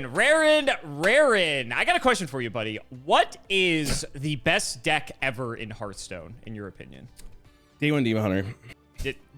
Rarin. I got a question for you, buddy. What is the best deck ever in Hearthstone, in your opinion? Day 1 Demon Hunter.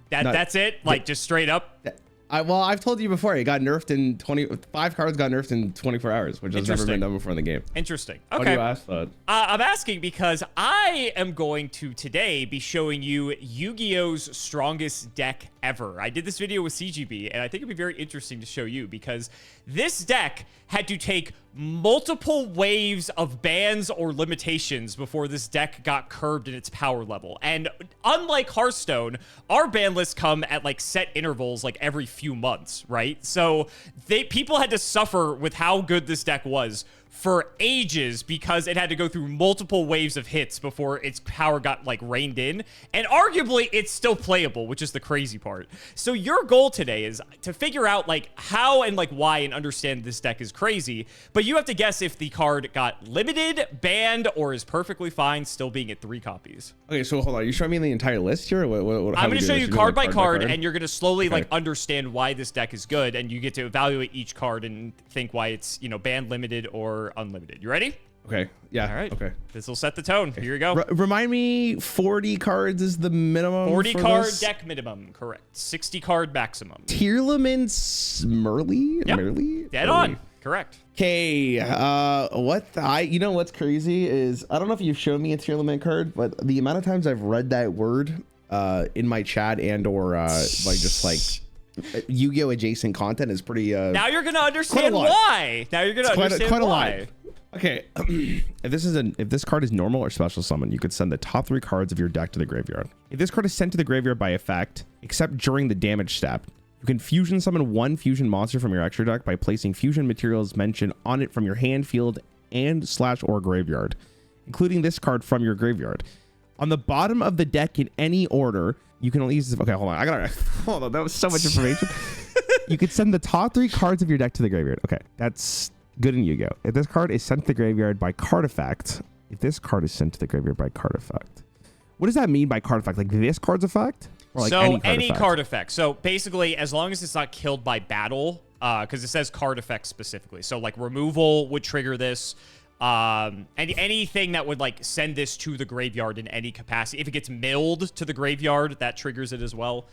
That's it? Like, just straight up? Well, I've told you before, it got nerfed in 5 cards got nerfed in 24 hours, which has never been done before in the game. Interesting. Okay. Why do you ask that? I'm asking because I am going to today be showing you Yu-Gi-Oh's strongest deck ever. I did this video with CGB, and I think it'd be very interesting to show you because this deck had to take multiple waves of bans or limitations before this deck got curbed in its power level. And unlike Hearthstone, our ban lists come at like set intervals like every few months, right? So people had to suffer with how good this deck was for ages because it had to go through multiple waves of hits before its power got like reined in. And arguably it's still playable, which is the crazy part. So your goal today is to figure out like how and like why and understand this deck is crazy, but you have to guess if the card got limited, banned, or is perfectly fine still being at 3 copies. Okay, so hold on. Are you showing me the entire list here? Or I'm going to show you card by card, and you're going to slowly like understand why this deck is good, and you get to evaluate each card and think why it's, you know, banned, limited, or unlimited. You ready? Okay. Yeah. All right. Okay. This will set the tone. Here you go. Remind me, 40 cards is the minimum. 40 card deck minimum. Correct. 60 card maximum. Tearlaments Merrli? Yep. Merrli? Dead on. Correct. Okay. You know what's crazy is I don't know if you've shown me a Tearlament card, but the amount of times I've read that word in my chat and or Yu-Gi-Oh adjacent content is pretty now you're gonna understand why. Now you're gonna understand quite why. A lot. Okay. if this card is normal or special summon, you could send the top 3 cards of your deck to the graveyard. If this card is sent to the graveyard by effect, except during the damage step, you can fusion summon 1 fusion monster from your extra deck by placing fusion materials mentioned on it from your hand, field, and /or graveyard, including this card from your graveyard. On the bottom of the deck in any order, you can only use this. Okay, hold on. Hold on. That was so much information. You could send the top 3 cards of your deck to the graveyard. Okay, that's good in Yu-Gi-Oh. If this card is sent to the graveyard by card effect, what does that mean by card effect? Like this card's effect? Or like so any card effect. So basically, as long as it's not killed by battle, because it says card effect specifically. So like removal would trigger this. And anything that would like send this to the graveyard in any capacity. If it gets milled to the graveyard, that triggers it as well.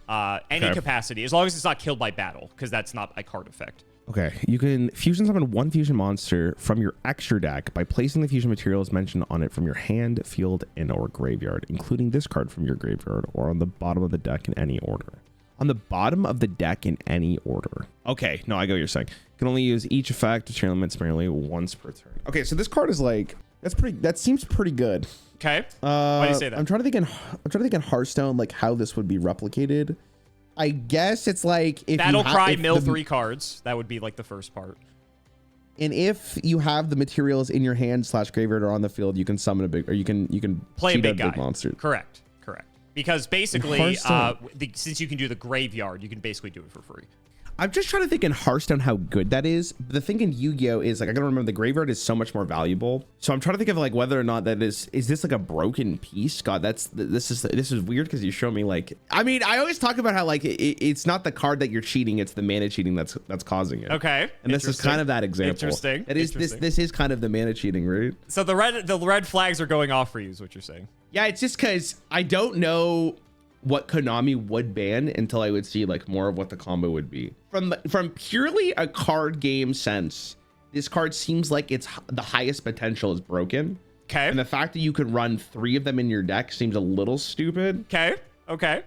Any capacity, as long as it's not killed by battle, because that's not a card effect. Okay, you can fusion summon 1 fusion monster from your extra deck by placing the fusion materials mentioned on it from your hand, field, and or graveyard, including this card from your graveyard or on the bottom of the deck in any order. On the bottom of the deck in any order. Okay, no, I get what you're saying. You can only use each effect of Tearlaments Merrli once per turn. Okay, so this card is like that seems pretty good. Okay. Why do you say that? I'm trying to think in Hearthstone like how this would be replicated. I guess it's like if mill 3 cards. That would be like the first part. And if you have the materials in your hand / graveyard or on the field, you can summon a big, or you can play a big guy. Monster. Correct. Because basically, since you can do the graveyard, you can basically do it for free. I'm just trying to think in Hearthstone how good that is. The thing in Yu-Gi-Oh is like I gotta remember the graveyard is so much more valuable. So I'm trying to think of like whether or not that is this like a broken piece? God, this is weird because you show me like I mean I always talk about how like it's not the card that you're cheating, it's the mana cheating that's causing it. Okay, and this is kind of that example. Interesting. That is this is kind of the mana cheating, right? So the red flags are going off for you, is what you're saying? Yeah, it's just because I don't know what Konami would ban until I would see like more of what the combo would be. From purely a card game sense, this card seems like it's the highest potential is broken. Okay. And the fact that you could run 3 of them in your deck seems a little stupid. Okay.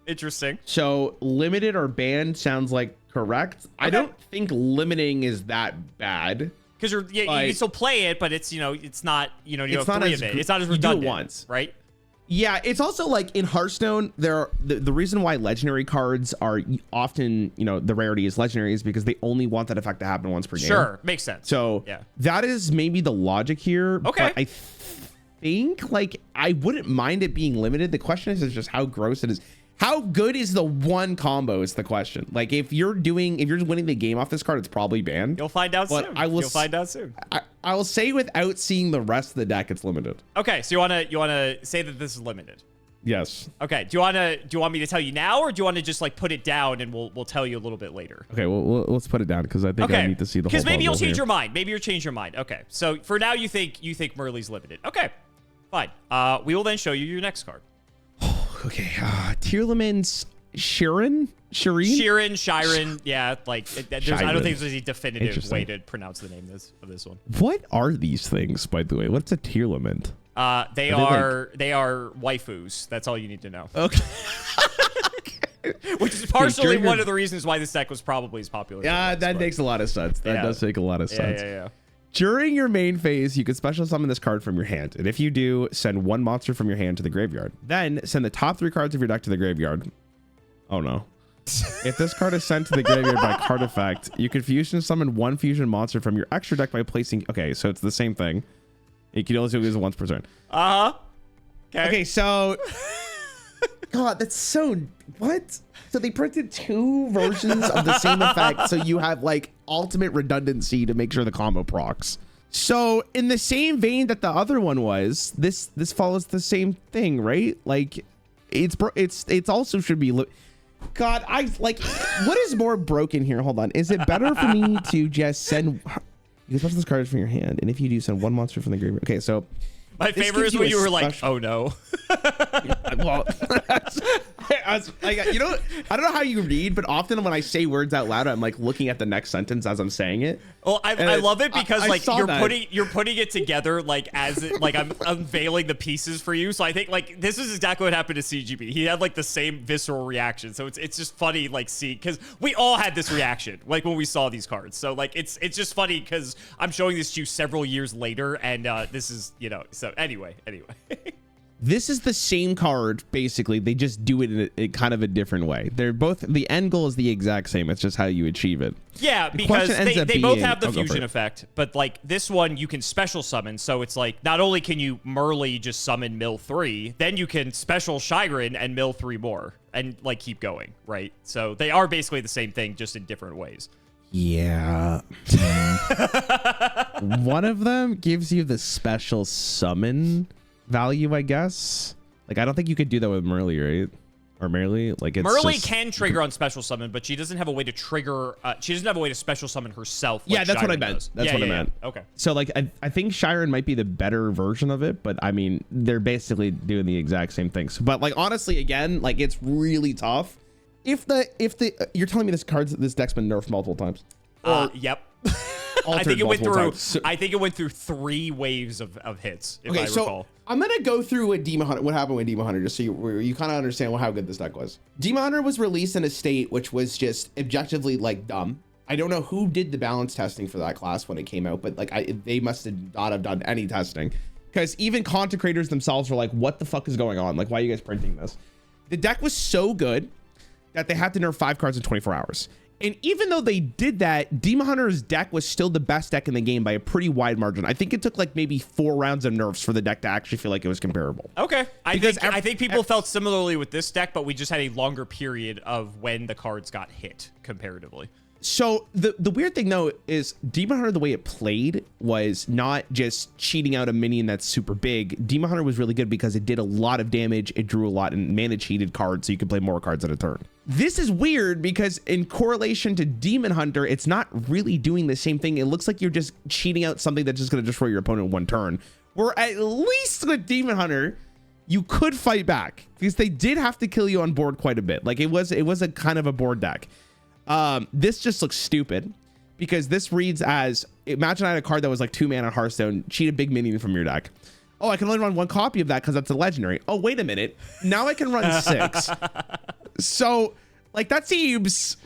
Interesting. So limited or banned sounds like correct. Okay. I don't think limiting is that bad. Because you can still play it, but it's it's not you have 3 of it. It's not as redundant. You do it once, right? Yeah, it's also like in Hearthstone, the reason why legendary cards are often, the rarity is legendary is because they only want that effect to happen once per game. Sure, makes sense. So yeah, that is maybe the logic here. Okay. But I think like I wouldn't mind it being limited. The question is just how gross it is. How good is the one combo is the question. Like if you're winning the game off this card, it's probably banned. You'll find out soon. You'll find out soon. I will say without seeing the rest of the deck, it's limited. Okay, so you wanna say that this is limited. Yes. Okay. Do you want me to tell you now, or do you want to just like put it down and we'll tell you a little bit later? Okay. Well, let's put it down because I think I need to see the whole. Because maybe you'll change your mind. Maybe you'll change your mind. Okay. So for now, you think Merrli's limited. Okay. Fine. We will then show you your next card. Okay. Tearlaments Scheiren. Yeah, like I don't think there's a definitive way to pronounce the name of this one. What are these things, by the way? What's a Tearlament? They are waifus. That's all you need to know. Okay. Which is partially one of the reasons why this deck was probably as popular. Yeah, that makes a lot of sense. That does make a lot of sense. Yeah. During your main phase, you can special summon this card from your hand. And if you do, send one monster from your hand to the graveyard. Then send the top 3 cards of your deck to the graveyard. Oh no. If this card is sent to the graveyard by card effect, you can fusion summon one fusion monster from your extra deck by placing... Okay, so it's the same thing. You can only do it once per turn. Uh-huh. Okay, so... God, that's so... What? So they printed 2 versions of the same effect, so you have like ultimate redundancy to make sure the combo procs. So in the same vein that the other one was, this follows the same thing, right? Like it's also should be... God, I like... What is more broken here? Hold on. Is it better for me to just send... You can special this card from your hand, and if you do, send one monster from the graveyard. Okay, so... My favorite is when you were like, oh no. Well, you know, I don't know how you read, but often when I say words out loud, I'm like looking at the next sentence as I'm saying it. Well, I love it because like you're putting it together like as it, like I'm unveiling the pieces for you. So I think like this is exactly what happened to CGB. He had like the same visceral reaction. So it's just funny like see, because we all had this reaction like when we saw these cards. So like it's just funny because I'm showing this to you several years later, and this is, you know, so anyway. This is the same card, basically. They just do it in a kind of a different way. They're both, the end goal is the exact same. It's just how you achieve it. Yeah, because they both have the fusion effect, but like this one you can special summon. So it's like not only can you Merrli just summon mill 3, then you can special Scheiren and mill 3 more and like keep going, right? So they are basically the same thing, just in different ways. Yeah. One of them gives you the special summon value, I guess. Like, I don't think you could do that with Merrli, right? Or Merrli? Like, it's Merrli can trigger on special summon, but she doesn't have a way to trigger. She doesn't have a way to special summon herself. Like that's Scheiren what I meant. That's what I meant. Okay. So, like, I think Scheiren might be the better version of it, but I mean, they're basically doing the exact same things. But like, honestly, again, like, it's really tough. If you're telling me this deck's been nerfed multiple times. Yep. I think it went through 3 waves of hits, if I recall. I'm gonna go through what happened with Demon Hunter, just so you kind of understand how good this deck was. Demon Hunter was released in a state which was just objectively like dumb. I don't know who did the balance testing for that class when it came out, but like they must not have done any testing, because even content creators themselves were like, what the fuck is going on? Like, why are you guys printing this? The deck was so good that they had to nerf 5 cards in 24 hours. And even though they did that, Demon Hunter's deck was still the best deck in the game by a pretty wide margin. I think it took like maybe 4 rounds of nerfs for the deck to actually feel like it was comparable. Okay. I think people felt similarly with this deck, but we just had a longer period of when the cards got hit comparatively. So the weird thing though is Demon Hunter, the way it played was not just cheating out a minion that's super big. Demon Hunter was really good because it did a lot of damage, it drew a lot, and mana cheated cards, so you could play more cards at a turn. This is weird because in correlation to Demon Hunter, it's not really doing the same thing. It looks like you're just cheating out something that's just going to destroy your opponent in 1 turn. Where at least with Demon Hunter, you could fight back because they did have to kill you on board quite a bit. Like it was a kind of a board deck. This just looks stupid because this reads as, imagine I had a card that was like 2 mana Hearthstone, cheat a big minion from your deck. Oh, I can only run 1 copy of that because that's a legendary. Oh, wait a minute. Now I can run 6. So like that seems,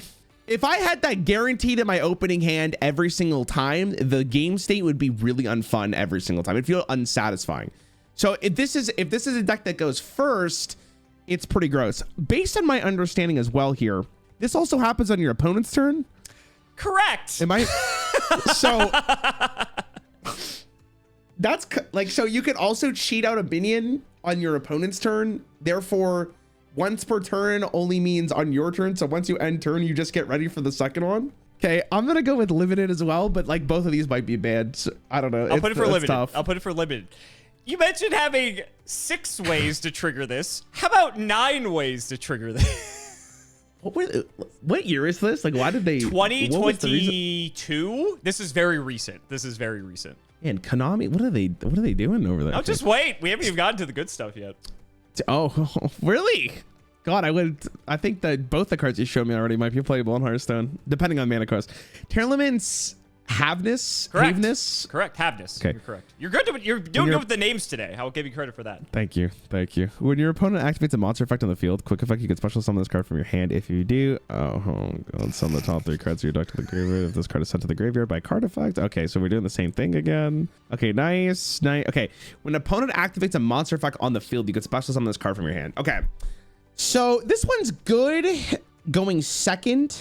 if I had that guaranteed in my opening hand every single time, the game state would be really unfun every single time. It'd feel unsatisfying. So if this is a deck that goes first, it's pretty gross. Based on my understanding as well here, this also happens on your opponent's turn? Correct. Am I? So that's like, so you could also cheat out a minion on your opponent's turn. Therefore, once per turn only means on your turn. So once you end turn, you just get ready for the second one. Okay, I'm going to go with limited as well, but like both of these might be bad. So I don't know. I'll put it for limited. Tough. I'll put it for limited. You mentioned having 6 ways to trigger this. How about 9 ways to trigger this? What year is this? Like, why did they? 2022. This is very recent. And Konami, what are they doing over there? Oh, just wait. We haven't even gotten to the good stuff yet. Oh, really? God, I think that both the cards you showed me already might be playable in Hearthstone, depending on mana cost. Tearlaments Havnis? Correct. Havnis? Correct. Havnis. Okay. You're correct. You're good. You're doing good with the names today. I'll give you credit for that. Thank you. Thank you. When your opponent activates a monster effect on the field, quick effect, you can special summon this card from your hand. If you do, God, summon the top 3 cards of your deck to the graveyard. If this card is sent to the graveyard by card effect. Okay, so we're doing the same thing again. Okay, nice. Okay, when an opponent activates a monster effect on the field, you can special summon this card from your hand. Okay, so this one's good going second.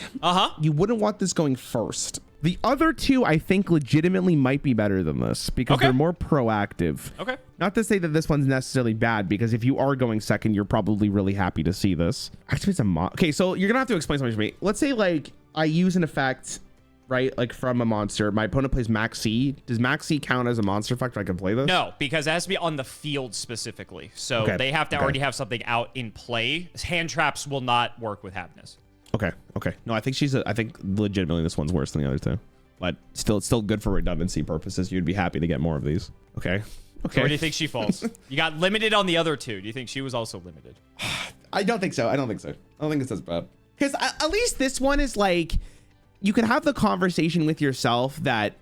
You wouldn't want this going first. The other 2, I think, legitimately might be better than this because they're more proactive. Okay. Not to say that this one's necessarily bad, because if you are going second, you're probably really happy to see this. Actually, it's a okay, so you're gonna have to explain something to me. Let's say like I use an effect, right? Like from a monster. My opponent plays Max C. Does Max C count as a monster effect? I can play this? No, because it has to be on the field specifically. So they have to already have something out in play. Hand traps will not work with Havnis. Okay. No, I think I think legitimately this one's worse than the other 2, but it's still good for redundancy purposes. You'd be happy to get more of these. Okay. So where do you think she falls? You got limited on the other 2. Do you think she was also limited? I don't think so. I don't think it's as bad. Because at least this one is like, you can have the conversation with yourself that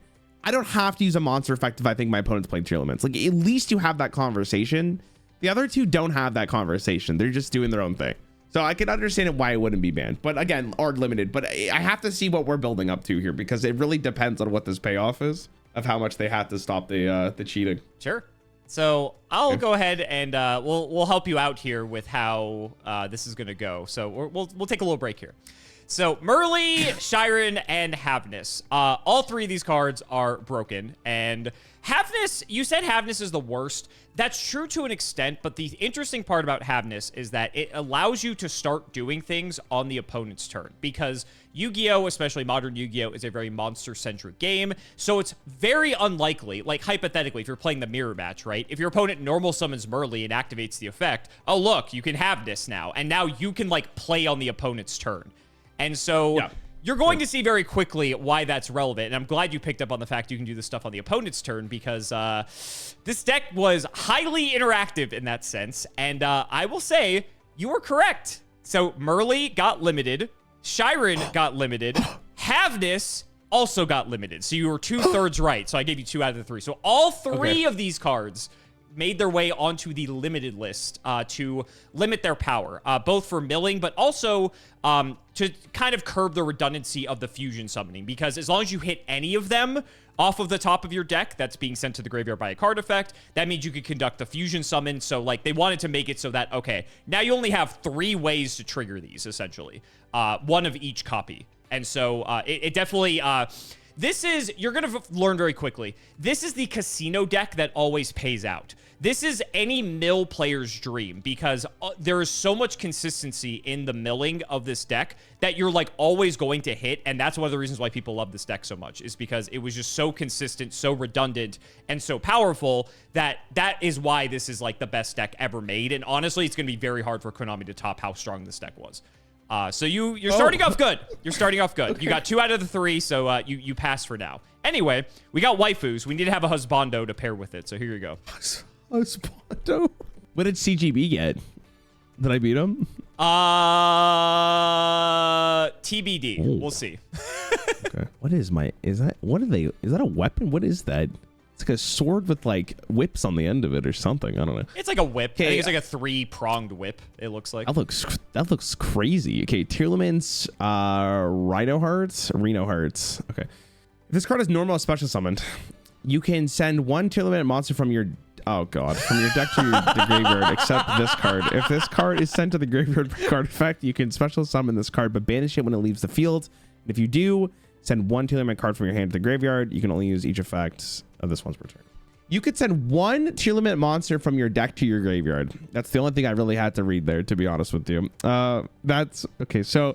I don't have to use a monster effect if I think my opponent's playing Tearlaments. Like, at least you have that conversation. The other 2 don't have that conversation. They're just doing their own thing. So I can understand why it wouldn't be banned, but again, or limited. But I have to see what we're building up to here, because it really depends on what this payoff is of how much they have to stop the cheating. Sure. So I'll go ahead and we'll help you out here with how this is gonna go. So we'll take a little break here. So Merrli, Scheiren, and Havnis. All 3 of these cards are broken. And Havnis, you said Havnis is the worst. That's true to an extent, but the interesting part about Havnis is that it allows you to start doing things on the opponent's turn, because Yu-Gi-Oh!, especially modern Yu-Gi-Oh!, is a very monster-centric game, so it's very unlikely, like hypothetically, if you're playing the mirror match, right? If your opponent normal summons Merrli and activates the effect, oh look, you can have this now, and now you can like play on the opponent's turn. And so you're going to see very quickly why that's relevant. And I'm glad you picked up on the fact you can do this stuff on the opponent's turn, because this deck was highly interactive in that sense. And I will say you were correct. So Merrli got limited. Scheiren got limited. Havnis also got limited. So you were 2/3 right. So I gave you 2 out of the 3. So all 3 of these cards made their way onto the limited list to limit their power, both for milling, but also to kind of curb the redundancy of the fusion summoning, because as long as you hit any of them off of the top of your deck that's being sent to the graveyard by a card effect, that means you could conduct the fusion summon. So like they wanted to make it so that, okay, now you only have 3 ways to trigger these, essentially, 1 of each copy. And so it definitely... this is, you're going to learn very quickly, this is the casino deck that always pays out. This is any mill player's dream, because there is so much consistency in the milling of this deck that you're like always going to hit. And that's one of the reasons why people love this deck so much, is because it was just so consistent, so redundant, and so powerful that is why this is like the best deck ever made. And honestly, it's going to be very hard for Konami to top how strong this deck was. So you're starting off good. You're starting off good. You got 2 out of the 3, so you passed for now. Anyway, we got waifus. We need to have a husbando to pair with it. So here you go. Husbando? What did CGB get? Did I beat him? TBD. Ooh. We'll see. Okay. Is that a weapon? What is that? It's like a sword with like whips on the end of it or something. I don't know. It's like a whip. I think it's like a 3-pronged whip, it looks like. That looks crazy. Okay, Tearlaments Reinoheart. Okay. If this card is normal or special summoned, you can send 1 Tearlament monster from your deck to the graveyard, except this card. If this card is sent to the graveyard by card effect, you can special summon this card, but banish it when it leaves the field. And if you do, send 1 Tearlament card from your hand to the graveyard. You can only use each effect of this one's per turn. You could send 1 Tearlaments monster from your deck to your graveyard. That's the only thing I really had to read there, to be honest with you. That's okay. So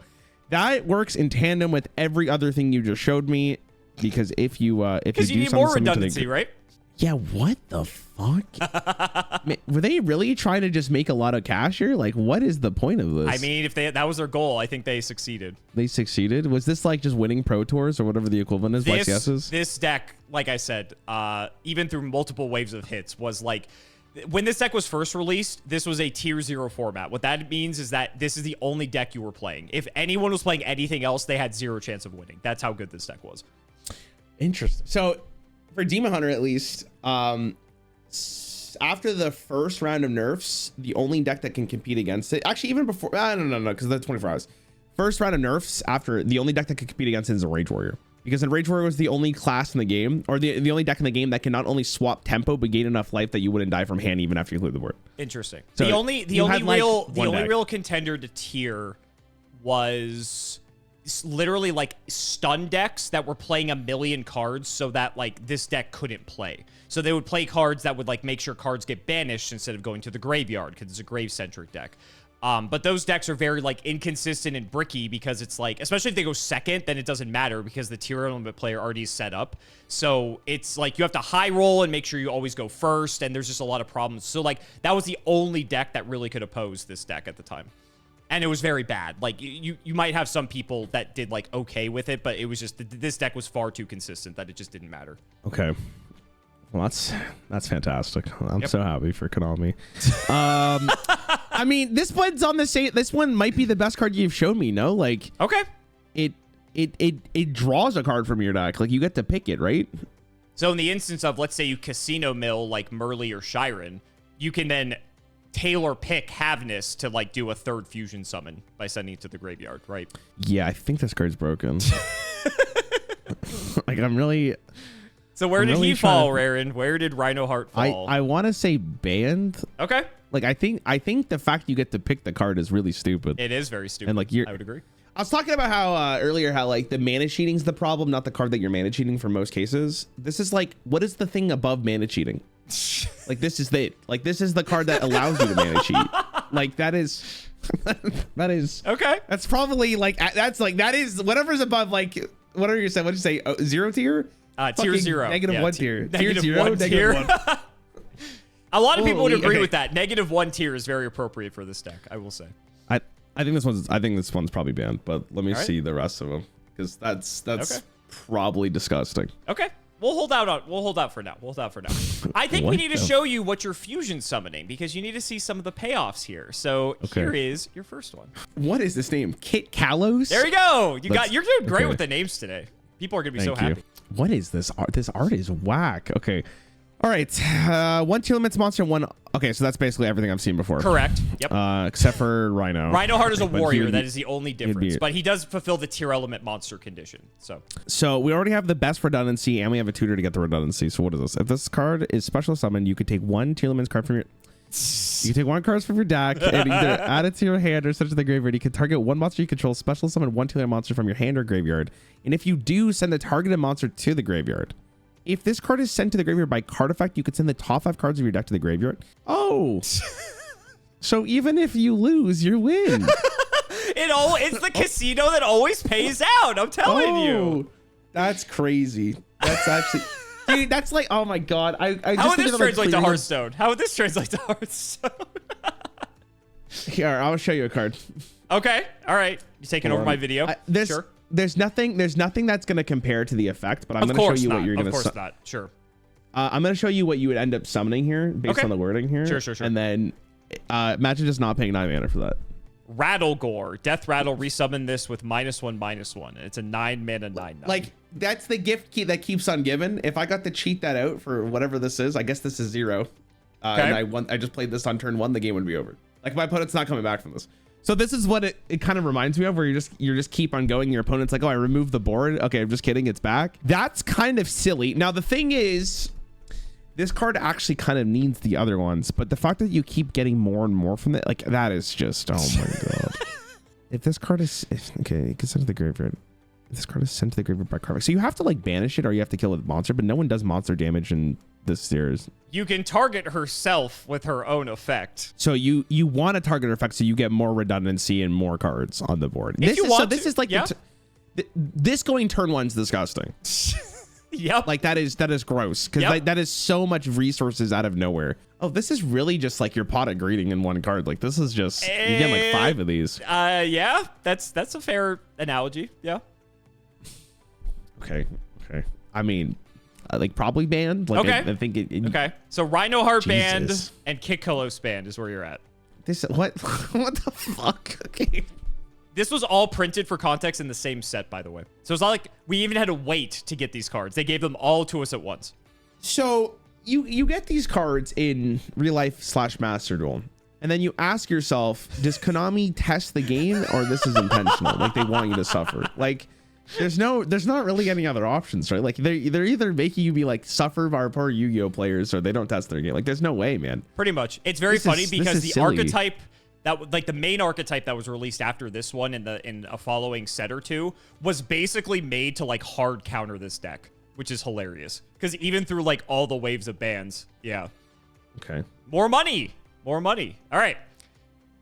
that works in tandem with every other thing you just showed me, because if you do need more redundancy, right? Yeah, what the fuck? Were they really trying to just make a lot of cash here? Like, what is the point of this? I mean, if that was their goal, I think they succeeded. They succeeded? Was this like just winning Pro Tours or whatever the equivalent is? This deck, like I said, even through multiple waves of hits, was like, when this deck was first released, this was a tier 0 format. What that means is that this is the only deck you were playing. If anyone was playing anything else, they had 0 chance of winning. That's how good this deck was. Interesting. So for Demon Hunter, at least, after the first round of nerfs, the only deck that can compete against it, actually even before, no, because that's 24 hours. First round of nerfs, after, the only deck that can compete against it is a Rage Warrior. Because then Rage Warrior was the only class in the game, or the only deck in the game that can not only swap tempo, but gain enough life that you wouldn't die from hand even after you clear the board. Interesting. So the only real contender to tier was literally like stun decks that were playing 1,000,000 cards so that like this deck couldn't play. So they would play cards that would like make sure cards get banished instead of going to the graveyard because it's a grave-centric deck. But those decks are very like inconsistent and bricky because it's like, especially if they go second, then it doesn't matter because the tier element player already is set up. So it's like you have to high roll and make sure you always go first, and there's just a lot of problems. So like that was the only deck that really could oppose this deck at the time. And it was very bad. Like you might have some people that did like okay with it, but it was just this deck was far too consistent that it just didn't matter. Okay. Well, that's fantastic. I'm so happy for Konami. I mean, this one's on the same. This one might be the best card you've shown me. No, like okay, it draws a card from your deck. Like you get to pick it, right? So in the instance of, let's say you casino mill like Merrli or Scheiren, you can then tailor pick Havnis to like do a third fusion summon by sending it to the graveyard, right? Yeah, I think this card's broken. Like I'm really. So where did he fall, Rarin? Where did Reinoheart fall? I want to say banned. Okay. Like I think the fact you get to pick the card is really stupid. It is very stupid. And like I would agree. I was talking about how earlier how like the mana cheating's the problem, not the card that you're mana cheating for most cases. This is like, what is the thing above mana cheating? Like this is the card that allows you to mana cheat. Like that is okay. That's probably like that is whatever's above like whatever you said. What did you say? Oh, 0 tier? Tier 0. Negative 1 tier. Negative 0, 1 tier. Negative 1. A lot of people would agree with that. Negative 1 tier is very appropriate for this deck, I will say. I think this one's probably banned, but let me see the rest of them because that's probably disgusting. Okay. We'll hold out for now. I think we need to show you what you're fusion summoning because you need to see some of the payoffs here. So here is your first one. What is this name? Kitkallos? There you go. You're doing great with the names today. People are gonna be so happy. What is this art? This art is whack. Okay. All right. 1 Tearlaments monster, 1. Okay, so that's basically everything I've seen before. Correct. Yep. Except for Rhino. Reinoheart is a warrior. That is the only difference. But he does fulfill the tier element monster condition. So we already have the best redundancy, and we have a tutor to get the redundancy. So what is this? If this card is special summoned, you could take 1 Tearlaments card from your. You can take 1 card from your deck and either add it to your hand or send it to the graveyard. You can target 1 monster you control, special summon 1 Tearlaments monster from your hand or graveyard. And if you do, send the targeted monster to the graveyard. If this card is sent to the graveyard by card effect, you could send the top 5 cards of your deck to the graveyard. Oh. So even if you lose, you win. It's the casino that always pays out. I'm telling you. That's crazy. That's actually... Dude, that's like, oh my god. How would this translate to Hearthstone? How would this translate to Hearthstone? Here, I'll show you a card. Okay. All right. You taking over my video? Sure. There's nothing that's going to compare to the effect, but I'm going to show you what you're going to... Of course not. Sure. I'm going to show you what you would end up summoning here based on the wording here. Sure. And then imagine just not paying 9 mana for that. Rattlegore. Death Rattle. Resummon this with -1/-1. It's a 9 mana 9/9. Like, that's the gift key that keeps on giving. If I got to cheat that out for whatever this is, I guess this is 0. And I just played this on turn 1, the game would be over. Like, my opponent's not coming back from this. So this is what it kind of reminds me of, where you just keep on going. Your opponent's like, oh, I removed the board. Okay, I'm just kidding. It's back. That's kind of silly. Now, the thing is, this card actually kind of needs the other ones, but the fact that you keep getting more and more from it, like, that is just, oh my god. If this card is, okay, it gets sent to the graveyard. If this card is sent to the graveyard by card. So you have to like banish it or you have to kill a monster, but no one does monster damage in this series. You can target herself with her own effect. So you want to target her effect so you get more redundancy and more cards on the board. This is like this going turn 1's disgusting. Yep. Like that is gross because that is so much resources out of nowhere. Oh, this is really just like your pot of greeting in one card. Like this is just you get like 5 of these. Yeah, that's a fair analogy. Yeah. Okay. I mean, like probably banned. Like okay. I think it okay. So Reinoheart banned and Kitkallos banned is where you're at. This what the fuck? Okay. This was all printed for context in the same set, by the way. So it's not like we even had to wait to get these cards. They gave them all to us at once. So you get these cards in real life / Master Duel, and then you ask yourself, does Konami test the game or this is intentional? Like they want you to suffer. Like there's not really any other options, right? Like they're either making you be like suffer by our poor Yu-Gi-Oh players, or they don't test their game. Like there's no way, man. Pretty much. It's very funny because the silly. archetype that like the main archetype that was released after this one in a following set or two was basically made to like hard counter this deck, which is hilarious because even through like all the waves of bans, yeah. Okay. More money. All right.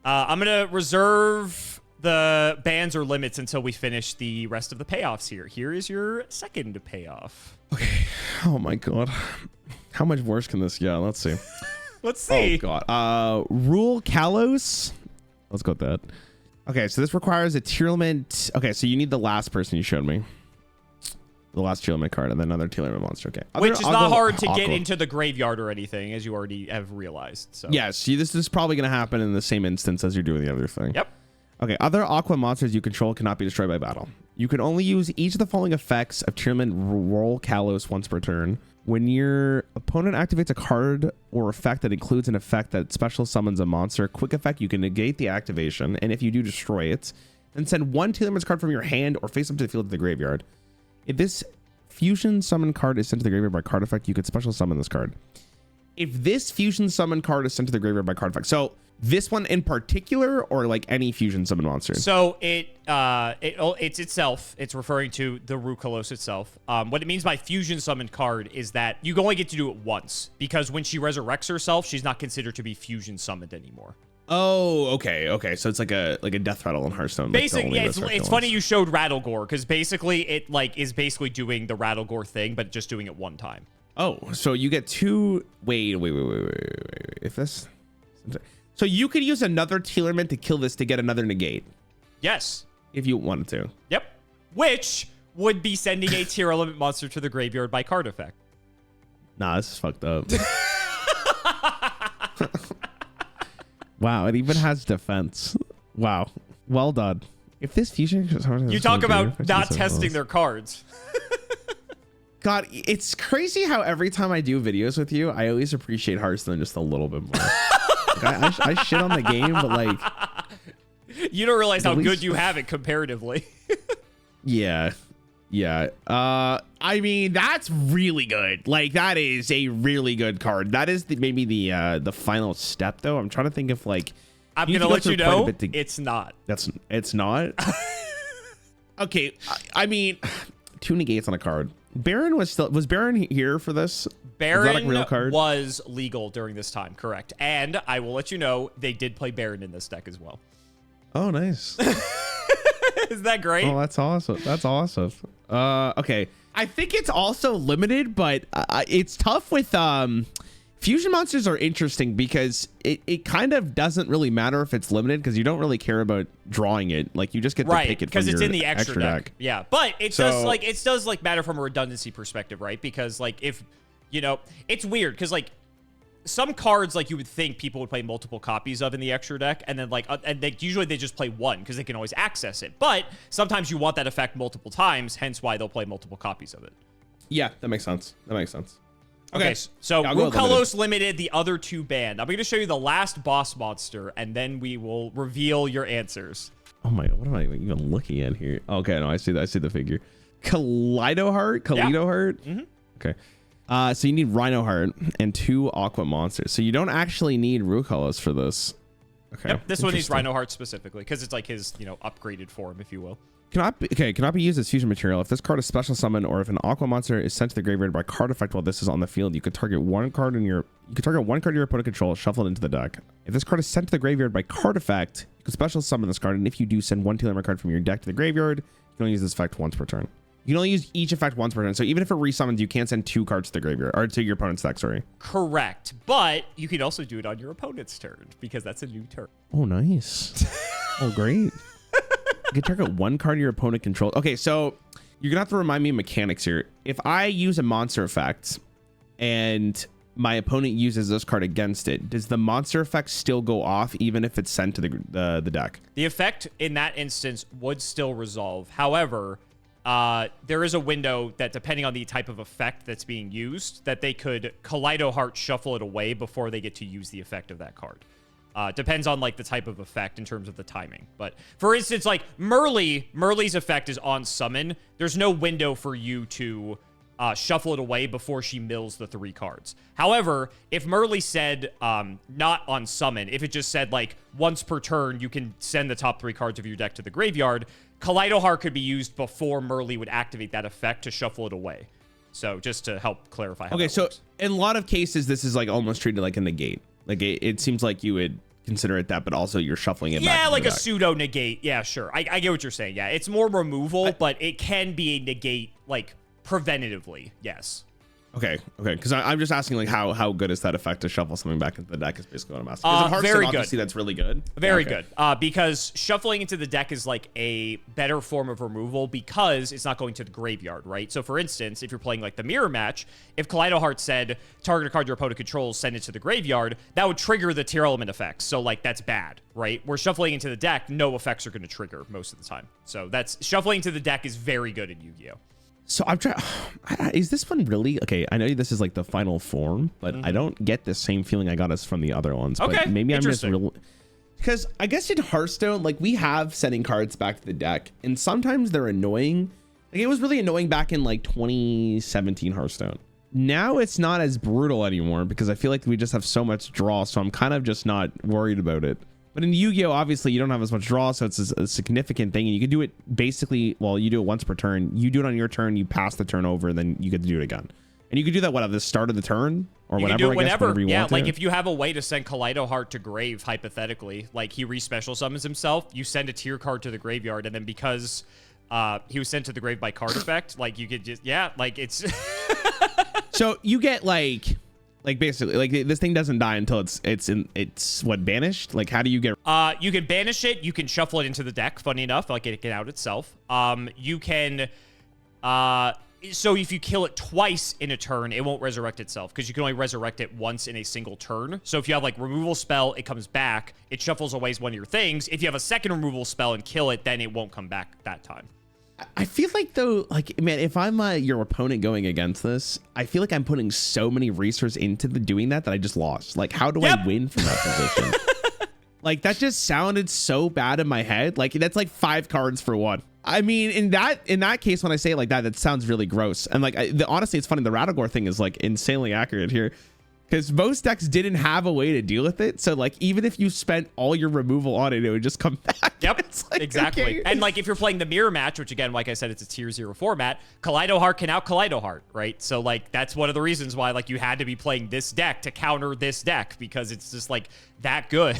I'm gonna reserve the bans or limits until we finish the rest of the payoffs here. Here is your second payoff. Okay. Oh my god. How much worse can this get? Let's see. Let's see. Oh god. Rulkallos. Let's go with that. Okay, so this requires a Tearlament. Okay, so you need the last person you showed me. The last Tearlament card and then another Tearlament monster. Okay. Which is not hard to get into the graveyard or anything, as you already have realized. So yes, this is probably going to happen in the same instance as you're doing the other thing. Yep. Okay, other aqua monsters you control cannot be destroyed by battle. You can only use each of the following effects of Tearlament Rulkallos once per turn. When your opponent activates a card or effect that includes an effect that special summons a monster, quick effect, you can negate the activation, and if you do, destroy it. Then send one Tearlaments card from your hand or face up to the field to the graveyard. If this fusion summon card is sent to the graveyard by card effect, you could special summon this card. If this fusion summon card is sent to the graveyard by card effect, so this one in particular, or like any fusion summon monster? So it's itself. It's referring to the Rulkallos itself. What it means by fusion summon card is that you only get to do it once because when she resurrects herself, she's not considered to be fusion summoned anymore. Oh, okay. So it's like a death rattle in Hearthstone. Basically, yeah, it's funny you showed Rattlegore because basically it like is basically doing the Rattlegore thing, but just doing it one time. Oh, so you get two. Wait. If this, so you could use another Tearlament to kill this to get another negate. Yes, if you wanted to. Yep. Which would be sending a Tearlament monster to the graveyard by card effect. Nah, this is fucked up. Wow, it even has defense. Wow, well done. If this fusion, you talk about not testing their cards. God, it's crazy how every time I do videos with you, I always appreciate Hearthstone just a little bit more. Like, I shit on the game, but like, you don't realize how good you have it comparatively. Yeah. I mean, that's really good. Like, that is a really good card. That is maybe the final step, though. I'm trying to think if like I'm gonna let you know it's not. It's not. Okay, I mean, 2 negates on a card. Baron was Baron here for this? Baron was legal during this time, correct? And I will let you know they did play Baron in this deck as well. Oh, nice. Is that great? Oh, that's awesome. Okay. I think it's also limited, but it's tough with fusion monsters are interesting because it kind of doesn't really matter if it's limited because you don't really care about drawing it. Like you just get to pick it because it's in the extra deck. Yeah, but it does matter from a redundancy perspective, right? Because like if it's weird because like some cards like you would think people would play multiple copies of in the extra deck, and then usually they just play one because they can always access it. But sometimes you want that effect multiple times, hence why they'll play multiple copies of it. Yeah, that makes sense. Okay, so Rulkallos limited, the other 2 banned. I'm going to show you the last boss monster, and then we will reveal your answers. Oh my, what am I even looking at here? Okay, no, I see the figure. Kaleido-Heart? Mm-hmm. Okay. So you need Reinoheart and 2 aqua monsters. So you don't actually need Rulkallos for this. Okay. Yep, this one needs Reinoheart specifically because it's like his, upgraded form, if you will. Cannot be used as fusion material. If this card is special summon or if an aqua monster is sent to the graveyard by card effect while this is on the field, you could target one card your opponent controls, shuffle it into the deck. If this card is sent to the graveyard by card effect, you can special summon this card, and if you do, send one Tearlaments card from your deck to the graveyard. You can only use this effect once per turn. You can only use each effect once per turn. So even if it resummons, you can't send 2 cards to the graveyard or to your opponent's deck, sorry. Correct. But you can also do it on your opponent's turn because that's a new turn. Oh, nice. Oh, great. You can target 1 card your opponent controls. Okay, so you're going to have to remind me of mechanics here. If I use a monster effect and my opponent uses this card against it, does the monster effect still go off even if it's sent to the deck? The effect in that instance would still resolve. However, there is a window that, depending on the type of effect that's being used, that they could Kaleido-Heart shuffle it away before they get to use the effect of that card. Depends on like the type of effect in terms of the timing. But for instance, like Merrli's effect is on summon. There's no window for you to shuffle it away before she mills the 3 cards. However, if Merrli said not on summon, if it just said like once per turn, you can send the top 3 cards of your deck to the graveyard, Kaleido-Heart could be used before Merrli would activate that effect to shuffle it away. So just to help clarify how that works. In a lot of cases, this is like almost treated like a negate. Like it seems like you would consider it that, but also you're shuffling it back. Yeah, like a pseudo negate. Yeah, sure. I get what you're saying. Yeah, it's more removal, but it can be a negate like preventatively. Yes. Okay. Because I'm just asking like how good is that effect to shuffle something back into the deck is basically what I'm asking. Because in Hearthstone, very obviously, that's really good. Very good. Because shuffling into the deck is like a better form of removal because it's not going to the graveyard, right? So for instance, if you're playing like the mirror match, if Kaleido-Heart said target a card your opponent controls, send it to the graveyard, that would trigger the Tearlaments effects. So like that's bad, right? Where shuffling into the deck, no effects are going to trigger most of the time. So that's shuffling into the deck is very good in Yu-Gi-Oh! So I'm trying. Is this one really okay? I know this is like the final form, but I don't get the same feeling I got as from the other ones. Okay, but maybe I'm just real. Because I guess in Hearthstone, like we have sending cards back to the deck, and sometimes they're annoying. Like it was really annoying back in like 2017 Hearthstone. Now it's not as brutal anymore because I feel like we just have so much draw, so I'm kind of just not worried about it. But in Yu-Gi-Oh, obviously, you don't have as much draw, so it's a significant thing. And you can do it basically, well, you do it once per turn. You do it on your turn, you pass the turn over, then you get to do it again. And you can do that, what, at the start of the turn? Or you whenever, can do it whenever you want to. Like if you have a way to send Kaleido-Heart to grave, hypothetically, like he re-special summons himself, you send a tier card to the graveyard, and then because he was sent to the grave by card effect, like you could just, yeah, like it's... So you get like basically like this thing doesn't die until it's what, banished? Like how do you get you can banish it, you can shuffle it into the deck, funny enough, like it can out itself. You can so if you kill it twice in a turn, it won't resurrect itself because you can only resurrect it once in a single turn. So if you have like removal spell, it comes back, it shuffles away one of your things. If you have a second removal spell and kill it, then it won't come back that time. I feel like though, like, man, if I'm your opponent going against this, I feel like I'm putting so many resources into doing that I just lost. Like, how do I win from that position? Like, that just sounded so bad in my head. Like, that's like 5 cards for 1. I mean, in that case, when I say it like that, that sounds really gross. And like, honestly, it's funny. The Radagor thing is like insanely accurate here. Because most decks didn't have a way to deal with it. So, like, even if you spent all your removal on it, it would just come back. Yep, like, exactly. Okay. And, like, if you're playing the mirror match, which, again, like I said, it's a tier 0 format, Kaleido-Heart can out Kaleido-Heart, right? So, like, that's one of the reasons why, like, you had to be playing this deck to counter this deck because it's just, like, that good.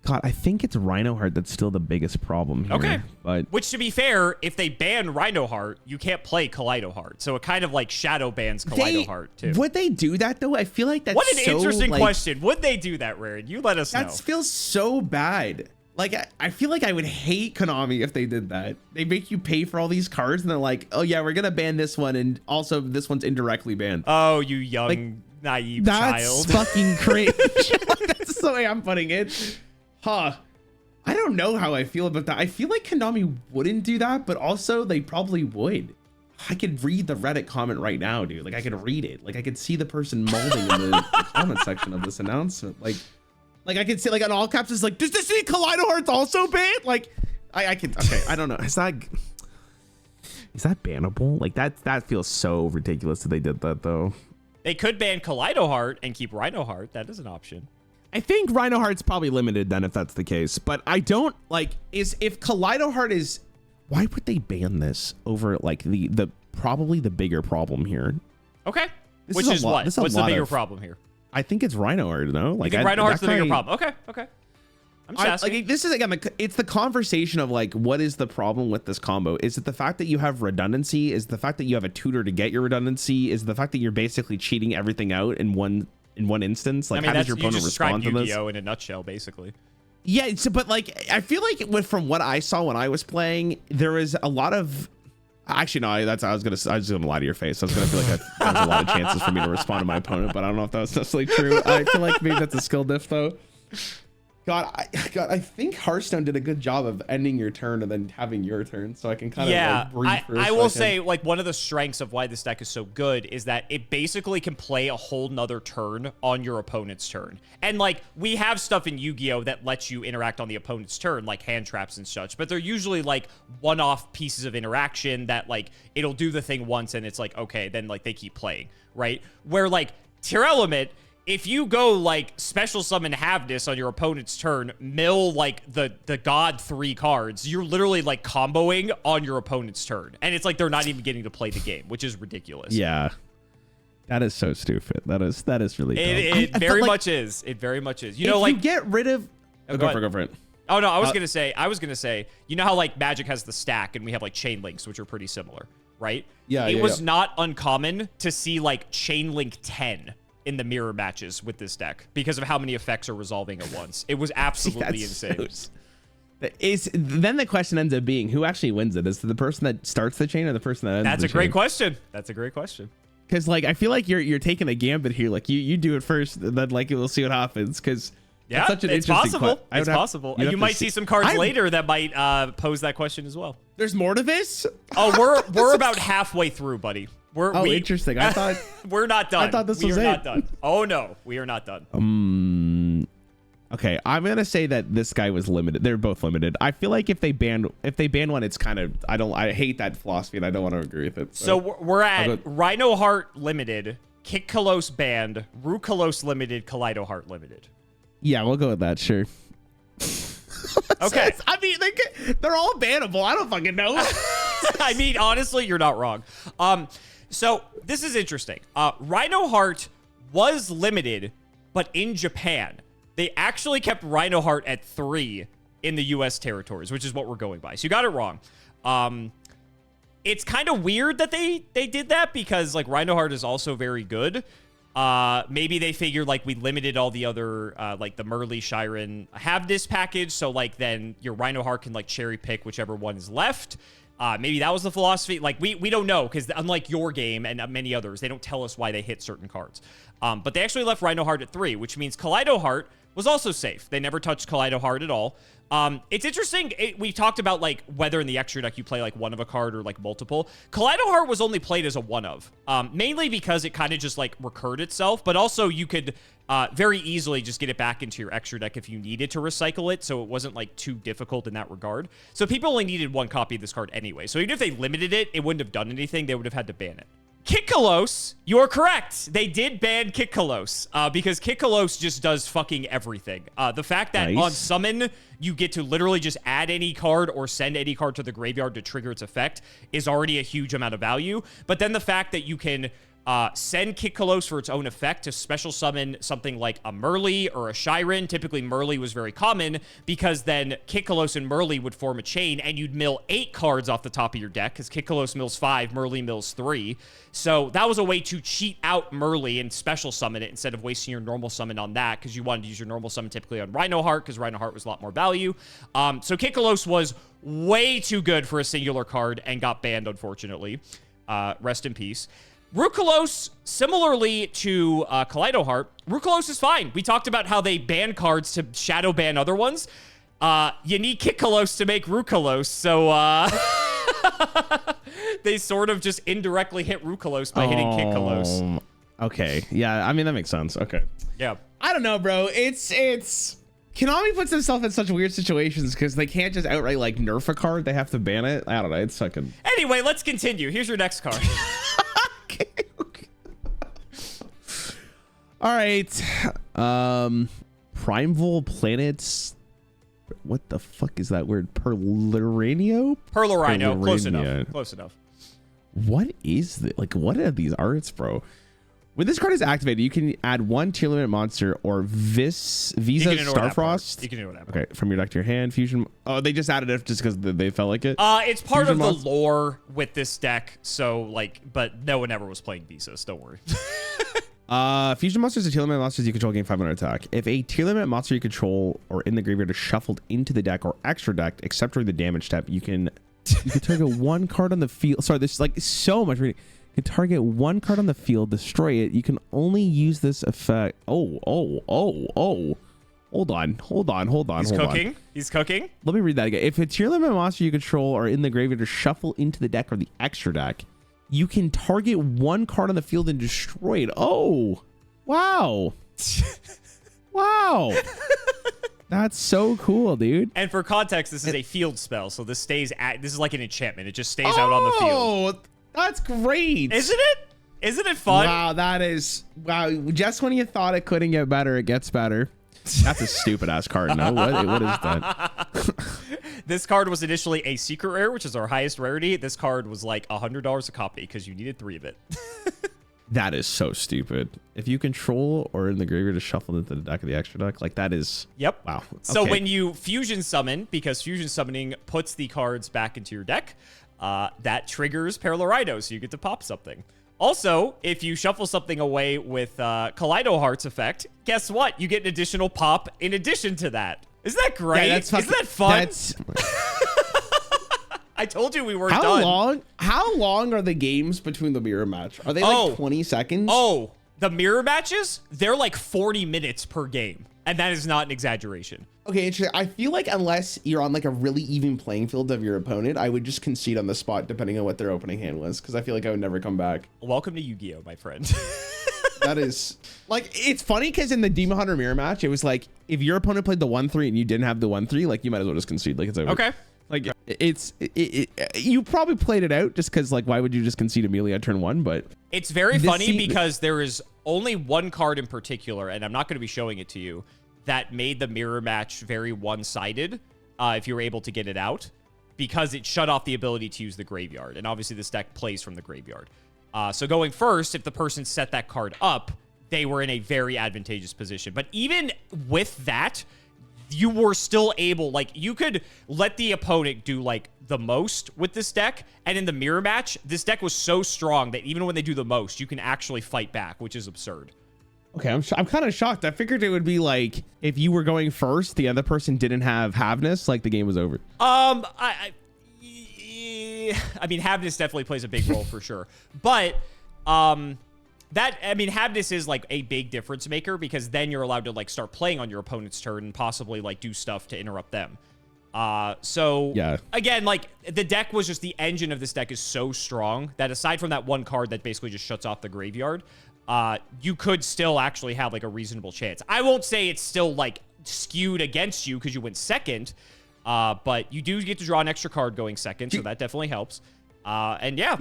God, I think it's Reinoheart that's still the biggest problem here. Okay. But which, to be fair, if they ban Reinoheart, you can't play Kaleido-Heart. So it kind of, like, shadow bans Kaleido-Heart, too. Would they do that, though? I feel like that's what an so, interesting like, question. Would they do that, Raren? You let us know. That feels so bad. Like, I feel like I would hate Konami if they did that. They make you pay for all these cards, and they're like, oh, yeah, we're going to ban this one, and also this one's indirectly banned. Oh, you young, like, naive child. That's fucking cringe. That's the way I'm putting it. Huh. I don't know how I feel about that. I feel like Konami wouldn't do that, but also they probably would. I could read the Reddit comment right now, dude. Like, I could read it. Like, I could see the person molding in the comment section of this announcement. Like I could see, like, on all caps, it's like, does this mean Kaleido-Heart's also banned? Like, I can, okay, I don't know. Is that bannable? Like, that feels so ridiculous that they did that, though. They could ban Kaleido-Heart and keep Reinoheart. That is an option. I think Reinoheart's probably limited then if that's the case. But I don't, like, if Kaleido-Heart is, why would they ban this over, like, the probably the bigger problem here? Okay. Which is what? What's the bigger problem here? I think it's Reinoheart, no? Like, Reinoheart's the bigger problem. Okay. I'm just asking. Like, this is again, it's the conversation of like, what is the problem with this combo? Is it the fact that you have redundancy? Is it the fact that you have a tutor to get your redundancy? Is it the fact that you're basically cheating everything out in one instance? Like, I mean, how does your opponent respond to this? Yu-Gi-Oh in a nutshell, basically. Yeah, but like, I feel like from what I saw when I was playing, there was a lot of. Actually, no. I was gonna lie to your face. I was gonna feel like there's a lot of chances for me to respond to my opponent, but I don't know if that was necessarily true. I feel like maybe that's a skill diff, though. God, I think Hearthstone did a good job of ending your turn and then having your turn, so I can kind of like breathe for a I will second. say, like, one of the strengths of why this deck is so good is that it basically can play a whole nother turn on your opponent's turn. And like, we have stuff in Yu-Gi-Oh that lets you interact on the opponent's turn, like hand traps and such, but they're usually like one-off pieces of interaction that like it'll do the thing once and it's like, okay, then like they keep playing, right? Where like Tearlaments, if you go like special summon Havnis on your opponent's turn, mill like the god 3 cards, you're literally like comboing on your opponent's turn. And it's like they're not even getting to play the game, which is ridiculous. Yeah. That is so stupid. That is really dumb. It very much is. It very much is. You know, like, you get rid of go for it. Oh no, I was gonna say, you know how like Magic has the stack and we have like chain links, which are pretty similar, right? Yeah. It was not uncommon to see like chain link 10 in the mirror matches with this deck because of how many effects are resolving at once. It was absolutely insane. Then the question ends up being, who actually wins it? Is it the person that starts the chain or the person that ends That's the a great chain? question. That's a great question. Because like, I feel like you're taking a gambit here. Like you do it first, and then like we'll see what happens. Because yeah, such an it's possible. It's possible. You might see some cards later that might pose that question as well. There's more to this. Oh, we're about halfway through, buddy. Interesting. I thought we're not done. I thought this was it. We are not done. Oh no, we are not done. Okay, I'm gonna say that this guy was limited. They're both limited. I feel like if they ban one, it's kind of I hate that philosophy and I don't want to agree with it. So we're at Reinoheart limited, Kitkallos banned, Rulkallos limited, Kaleido-Heart limited. Yeah, we'll go with that. Sure. Okay. I mean, they're all bannable. I don't fucking know. I mean, honestly, you're not wrong. So this is interesting. Reinoheart was limited, but in Japan, they actually kept Reinoheart at 3 in the U.S. territories, which is what we're going by. So you got it wrong. It's kind of weird that they did that because like Reinoheart is also very good. Maybe they figured like we limited all the other like the Merrli Scheiren Havnis package, so like then your Reinoheart can like cherry pick whichever one is left. Maybe that was the philosophy. Like we don't know because unlike your game and many others, they don't tell us why they hit certain cards. But they actually left Reinoheart at 3, which means Kaleido-Heart was also safe. They never touched Kaleido-Heart at all. It's interesting. We talked about like whether in the extra deck you play like one of a card or like multiple. Kaleido-Heart was only played as a one of, mainly because it kind of just like recurred itself, but also you could very easily just get it back into your extra deck if you needed to recycle it, so it wasn't like too difficult in that regard. So people only needed one copy of this card anyway. So even if they limited it, it wouldn't have done anything. They would have had to ban it. Kitkallos, you're correct. They did ban Kitkallos because Kitkallos just does fucking everything. The fact that on summon, you get to literally just add any card or send any card to the graveyard to trigger its effect is already a huge amount of value. But then the fact that you can send Kitkallos for its own effect to special summon something like a Merrli or a Scheiren. Typically, Merrli was very common because then Kitkallos and Merrli would form a chain and you'd mill 8 cards off the top of your deck because Kitkallos mills 5, Merrli mills 3. So that was a way to cheat out Merrli and special summon it instead of wasting your normal summon on that because you wanted to use your normal summon typically on Reinoheart because Reinoheart was a lot more value. So Kitkallos was way too good for a singular card and got banned, unfortunately. Rest in peace. Rulkallos, similarly to Kaleido-Heart, Rulkallos is fine. We talked about how they ban cards to shadow ban other ones. You need Kitkallos to make Rulkallos, so they sort of just indirectly hit Rulkallos by hitting Kitkallos. Okay, yeah, I mean, that makes sense. Okay. Yeah. I don't know, bro. It's Konami puts themselves in such weird situations because they can't just outright like nerf a card. They have to ban it. I don't know. It's fucking... Anyway, let's continue. Here's your next card. Okay. All right. Primeval Planets. What the fuck is that word? Perlereino? Perlereino. Close enough. Close enough. What is this? Like, what are these arts, bro? When this card is activated, you can add one Tearlaments monster or Visa Starfrost. You can ignore that. Okay, from your deck to your hand. Fusion. Oh, they just added it just because they felt like it. It's part of the lore with this deck. So like, but no one ever was playing Visas. Don't worry. Fusion monsters are Tearlaments monsters you control gain 500 attack. If a Tearlaments monster you control or in the graveyard is shuffled into the deck or extra deck, except during the damage step, you can target one card on the field. Sorry, there's like so much reading. You can target one card on the field, destroy it. You can only use this effect. Hold on. He's cooking. He's cooking. Let me read that again. If a Tearlaments monster you control or in the graveyard is shuffle into the deck or the extra deck, you can target one card on the field and destroy it. Oh, wow. Wow. That's so cool, dude. And for context, this is a field spell, so this is like an enchantment. It just stays out on the field. Oh, that's great. Isn't it? Isn't it fun? Wow. Just when you thought it couldn't get better, it gets better. That's a stupid ass card. No, what is that? This card was initially a secret rare, which is our highest rarity. This card was like $100 a copy because you needed 3 of it. That is so stupid. If you control or in the graveyard is shuffled into the deck of the extra deck, like that is... Yep. Wow. Okay. So when you fusion summon, because fusion summoning puts the cards back into your deck, that triggers Perlereino, so you get to pop something. Also, if you shuffle something away with Kaleido-Heart's effect, guess what? You get an additional pop in addition to that. Isn't that great? Yeah, Isn't that fun? I told you we weren't done. How long are the games between the mirror match? Are they like 20 seconds? Oh, the mirror matches? They're like 40 minutes per game. And that is not an exaggeration. Okay, interesting. I feel like unless you're on like a really even playing field of your opponent, I would just concede on the spot depending on what their opening hand was, because I feel like I would never come back. Welcome to Yu-Gi-Oh, my friend. That is like, it's funny because in the Demon Hunter mirror match, it was like if your opponent played the 1-3 and you didn't have the 1-3, like you might as well just concede. Like it's over. Okay. Like you probably played it out just because like why would you just concede immediately on turn 1? But it's very funny because there is only one card in particular, and I'm not going to be showing it to you, that made the mirror match very one-sided if you were able to get it out, because it shut off the ability to use the graveyard. And obviously this deck plays from the graveyard. So going first, if the person set that card up, they were in a very advantageous position. But even with that, you were still able, like, you could let the opponent do, like, the most with this deck. And in the mirror match, this deck was so strong that even when they do the most, you can actually fight back, which is absurd. Okay, I'm kind of shocked. I figured it would be like if you were going first, the other person didn't have Havnis, like the game was over. I mean, Havnis definitely plays a big role for sure. But Havnis is like a big difference maker, because then you're allowed to like start playing on your opponent's turn and possibly like do stuff to interrupt them. So yeah, again, like the deck was just, the engine of this deck is so strong that aside from that one card that basically just shuts off the graveyard, you could still actually have like a reasonable chance. I won't say it's still like skewed against you because you went second, but you do get to draw an extra card going second, so that definitely helps. And yeah,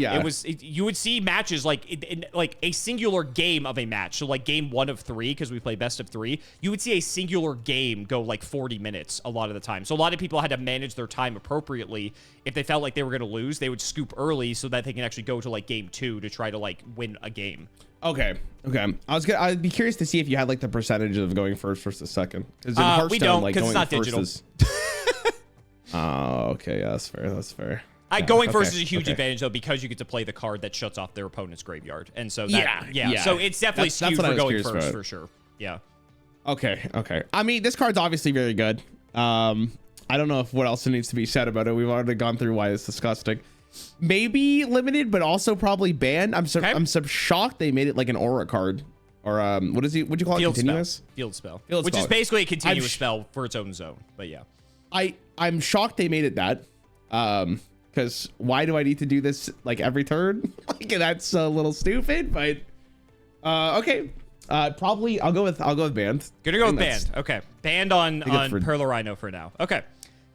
you would see matches like in like a singular game of a match. So like game 1 of 3, because we play best of 3, you would see a singular game go like 40 minutes a lot of the time. So a lot of people had to manage their time appropriately. If they felt like they were going to lose, they would scoop early so that they can actually go to like game 2 to try to like win a game. Okay. I'd be curious to see if you had like the percentage of going first versus second. Because in Hearthstone, we don't, like, because it's not digital. Okay, yeah, that's fair. Going first is a huge advantage, though, because you get to play the card that shuts off their opponent's graveyard. And so that, so it's definitely skewed for going first, for sure. Yeah. Okay. I mean, this card's obviously very good. I don't know if what else needs to be said about it. We've already gone through why it's disgusting. Maybe limited, but also probably banned. I'm shocked they made it like an aura card. Or would you call it? Continuous? Field spell. Which is basically a continuous spell for its own zone. But yeah. I'm shocked they made it that. Because why do I need to do this like every turn? Like that's a little stupid, but okay. Probably I'll go with banned. Gonna go with banned. Okay, banned on Perlereino for now. Okay.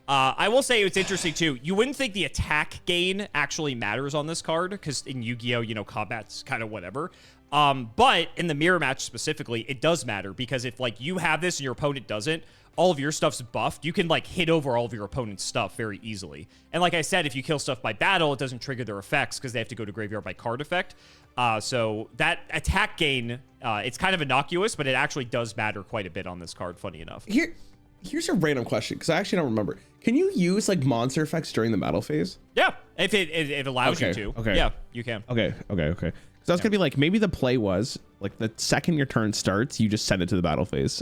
I will say it's interesting too. You wouldn't think the attack gain actually matters on this card, because in Yu-Gi-Oh, combat's kind of whatever. But in the mirror match specifically, it does matter, because if like you have this and your opponent doesn't, all of your stuff's buffed, you can like hit over all of your opponent's stuff very easily. And like I said, if you kill stuff by battle, it doesn't trigger their effects because they have to go to graveyard by card effect. So that attack gain, it's kind of innocuous, but it actually does matter quite a bit on this card, funny enough. Here's a random question, because I actually don't remember. Can you use like monster effects during the battle phase? Yeah, if it allows you to. Okay. Yeah, you can. Okay. So that's gonna be like, maybe the play was like the second your turn starts, you just send it to the battle phase.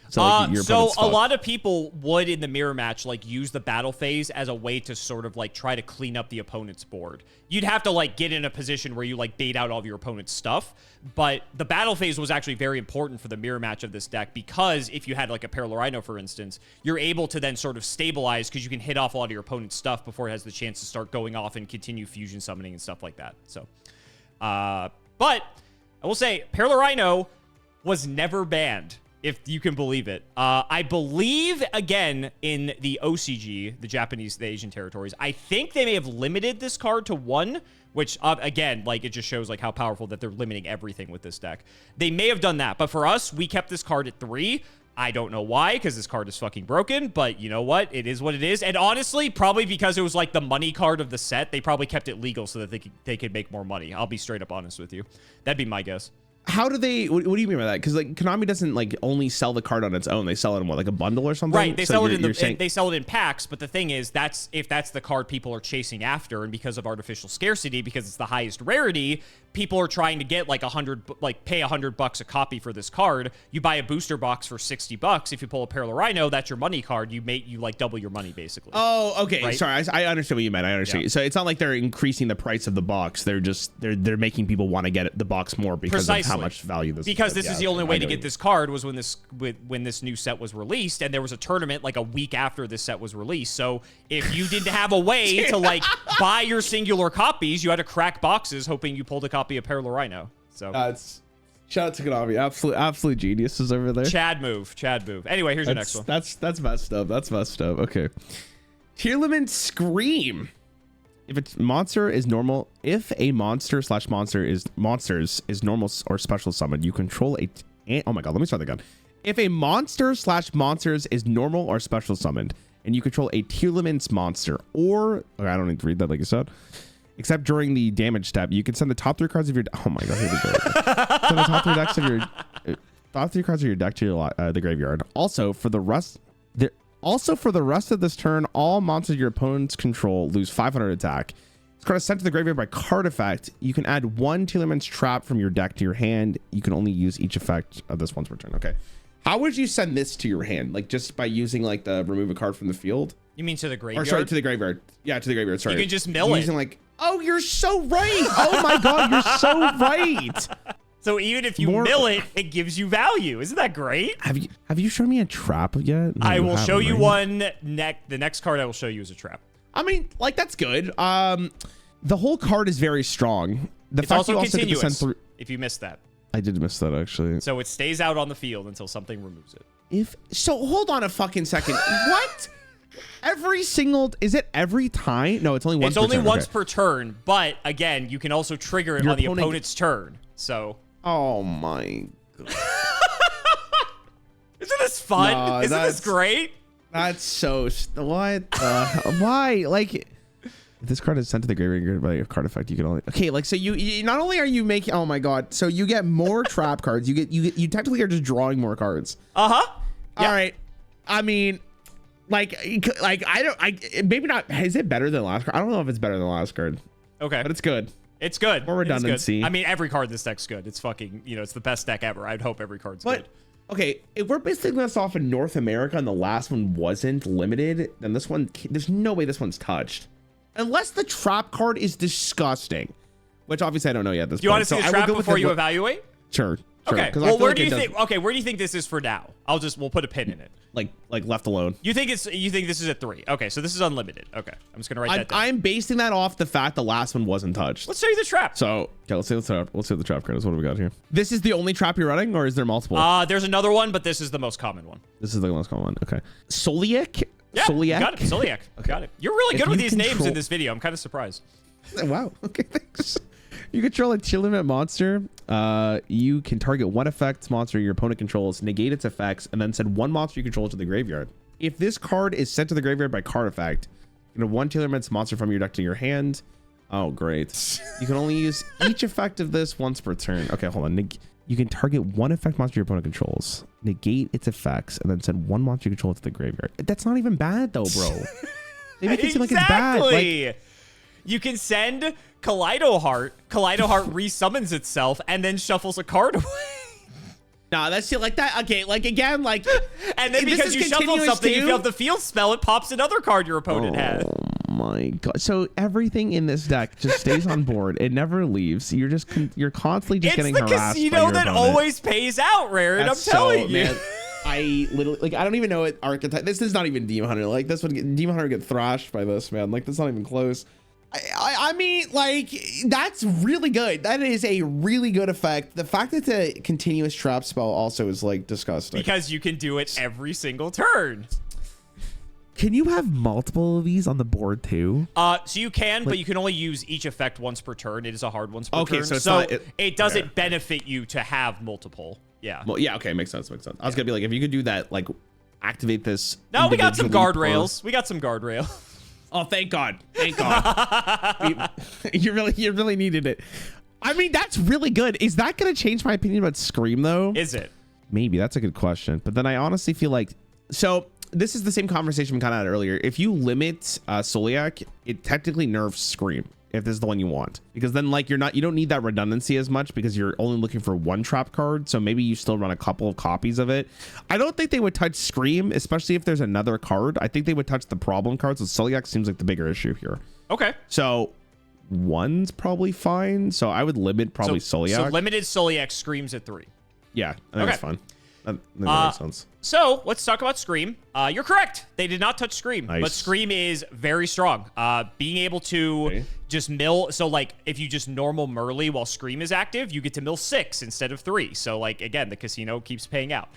So a lot of people would in the mirror match like use the battle phase as a way to sort of like try to clean up the opponent's board. You'd have to like get in a position where you like bait out all of your opponent's stuff, but the battle phase was actually very important for the mirror match of this deck, because if you had like a Perlereino, for instance, you're able to then sort of stabilize because you can hit off a lot of your opponent's stuff before it has the chance to start going off and continue fusion summoning and stuff like that. So but I will say Perlereino was never banned, if you can believe it. I believe, again, in the OCG, the Japanese, the Asian territories, I think they may have limited this card to 1, which, again, like, it just shows, like, how powerful that they're limiting everything with this deck. They may have done that, but for us, we kept this card at 3. I don't know why, because this card is fucking broken, but you know what? It is what it is. And honestly, probably because it was like the money card of the set, they probably kept it legal so that they could make more money. I'll be straight up honest with you. That'd be my guess. How do they, what do you mean by that? Because like Konami doesn't like only sell the card on its own. They sell it in what, like a bundle or something? Right, they sell it in they sell it in packs, but the thing is, if that's the card people are chasing after, and because of artificial scarcity, because it's the highest rarity, people are trying to get like pay $100 a copy for this card. You buy a booster box for $60. If you pull a Perlereino, that's your money card. You like double your money basically. Oh, okay. Right? Sorry, I understand what you meant. I understand. Yeah. So it's not like they're increasing the price of the box. They're just they're making people want to get the box more because of how much value this. Because this is the only way to get this card was when this new set was released, and there was a tournament like a week after this set was released. So if you didn't have a way to like buy your singular copies, you had to crack boxes hoping you pulled a copy of Perlereino. So it's shout out to Konami, absolute geniuses over there. Chad move. Anyway, here's your next one. That's messed up. Okay. Tearlaments Scream. If a monster is normal, if a monsters is normal or special summoned, you control oh my god, let me start that again. If a monsters is normal or special summoned, and you control a Tearlaments monster, or I don't need to read that like you said, except during the damage step, you can send the top 3 cards of your. Oh my god, here we go. Send the top 3 cards of your deck to the graveyard. Also, for the rest of this turn, all monsters your opponents control lose 500 attack. This card is sent to the graveyard by card effect. You can add 1 Tearlaments trap from your deck to your hand. You can only use each effect of this once per turn. Okay. How would you send this to your hand? Like just by using like the remove a card from the field? You mean to the graveyard? Or sorry, to the graveyard. Yeah, to the graveyard. Sorry. You can just mill using like, oh, you're so right. Oh my god, you're so right. So even if you mill it, it gives you value. Isn't that great? Have you shown me a trap yet? No, I will show you one. The next card I will show you is a trap. I mean, like that's good. The whole card is very strong. It's also continuous. If you missed that, I did miss that actually. So it stays out on the field until something removes it. Hold on a fucking second. What? Is it every time? No, it's only once. It's only once per turn. But again, you can also trigger it on the opponent's turn. So. Oh my god. Isn't this fun? No, isn't this great? That's so what? Why? Like this card is sent to the graveyard by a card effect. You can only like so you not only are you making oh my god, so you get more trap cards. You technically are just drawing more cards. Yeah. All right. I mean, like maybe not. Is it better than the last card? I don't know if it's better than the last card. Okay, but it's good. It's good. More redundancy. I mean, every card in this deck's good. It's fucking, it's the best deck ever. I'd hope every card's good. Okay, if we're basing this off in North America and the last one wasn't limited, then this one, there's no way this one's touched. Unless the trap card is disgusting, which obviously I don't know yet at this point. Do you want to see the trap before you evaluate? Sure. Okay. Well, where do you think? Okay, where do you think this is for now? We'll put a pin in it. Like left alone. You think this is a 3? Okay, so this is unlimited. Okay, I'm just gonna write that down. I'm basing that off the fact the last one wasn't touched. Let's show you the trap. So okay, let's see the trap. Let's see the trap card is. What do we got here? This is the only trap you're running, or is there multiple? There's another one, but this is the most common one. This is the most common one. Okay. Sulliek. Yeah, Sulliek. Got it. Sulliek. Okay. Got it. You're really good with these names in this video. I'm kind of surprised. Wow. Okay, thanks. You control a Tearlament monster. You can target one effect monster your opponent controls, negate its effects, and then send one monster you control to the graveyard. If this card is sent to the graveyard by card effect, you can have one Tearlaments monster from your deck to your hand. Oh, great. You can only use each effect of this once per turn. Okay, hold on. You can target one effect monster your opponent controls, negate its effects, and then send one monster you control to the graveyard. That's not even bad, though, bro. They make it seem like it's bad. Like, you can send Kaleido-Heart. Kaleido-Heart resummons itself and then shuffles a card away. Nah, that's like that. Okay, like again, like, and then because you shuffle something, if you have the field spell, it pops another card your opponent had. Oh my god! So everything in this deck just stays on board. It never leaves. You're constantly just getting harassed. It's the casino that always pays out, Rare, and I'm telling you. Man, I literally, like, I don't even know what archetype. This is not even Demon Hunter. Like, this one, Demon Hunter get thrashed by this, man. Like, that's not even close. I mean, like, that's really good. That is a really good effect. The fact that it's a continuous trap spell also is, like, disgusting. Because you can do it every single turn. Can you have multiple of these on the board too? So you can, but you can only use each effect once per turn. It is a hard once per turn. So it doesn't benefit you to have multiple. Yeah. Well, yeah. Okay, makes sense. Makes sense. I was gonna be like, if you could do that, like, activate this. No, we got some guardrails. We got some guardrails. Oh, thank God. Thank God. you really needed it. I mean, that's really good. Is that going to change my opinion about Scream, though? Is it? Maybe. That's a good question. But then I honestly feel like... So, this is the same conversation we kind of had earlier. If you limit Sulliek, it technically nerfs Scream, if this is the one you want. Because then, like, you don't need that redundancy as much because you're only looking for one trap card. So maybe you still run a couple of copies of it. I don't think they would touch Scream, especially if there's another card. I think they would touch the problem cards. So Sulliek seems like the bigger issue here. Okay. So one's probably fine. So I would limit probably Sulliek. So limited Sulliek, Scream's at 3. Yeah, I think that's fine. That makes sense. So let's talk about Scream. You're correct. They did not touch Scream, but Scream is very strong. Being able to just mill. So like if you just normal Merrli while Scream is active, you get to mill 6 instead of 3. So like, again, the casino keeps paying out.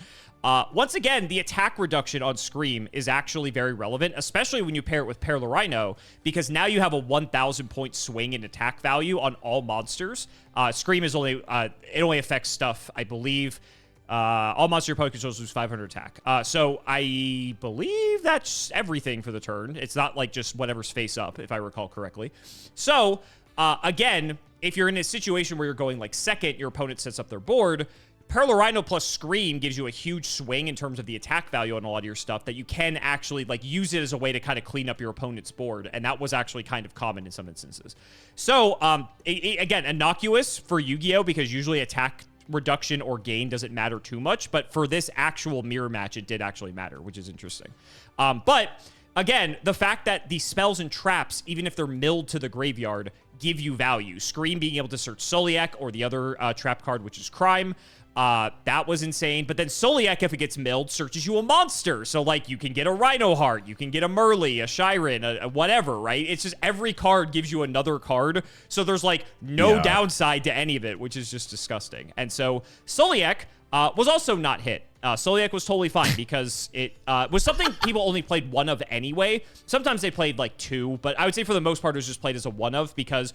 Once again, the attack reduction on Scream is actually very relevant, especially when you pair it with Perlereino, because now you have a 1,000 point swing in attack value on all monsters. Scream is only, it only affects stuff, I believe. All monster your opponent controls lose 500 attack. So I believe that's everything for the turn. It's not like just whatever's face up, if I recall correctly. So again, if you're in a situation where you're going like second, your opponent sets up their board, Perlereino plus Scream gives you a huge swing in terms of the attack value on a lot of your stuff that you can actually like use it as a way to kind of clean up your opponent's board. And that was actually kind of common in some instances. So again, innocuous for Yu-Gi-Oh! Because usually attack reduction or gain doesn't matter too much, but for this actual mirror match it did actually matter, which is interesting. But again, the fact that the spells and traps, even if they're milled to the graveyard, give you value. Scream being able to search Sulliek or the other trap card, which is Crime, that was insane. But then Sulliek, if it gets milled, searches you a monster. So like you can get a Reinoheart, you can get a Merrli, a Scheiren, a whatever, right? It's just every card gives you another card. So there's like no downside to any of it, which is just disgusting. And so Sulliek was also not hit. Sulliek was totally fine because it was something people only played one of anyway. Sometimes they played like 2, but I would say for the most part it was just played as a one of because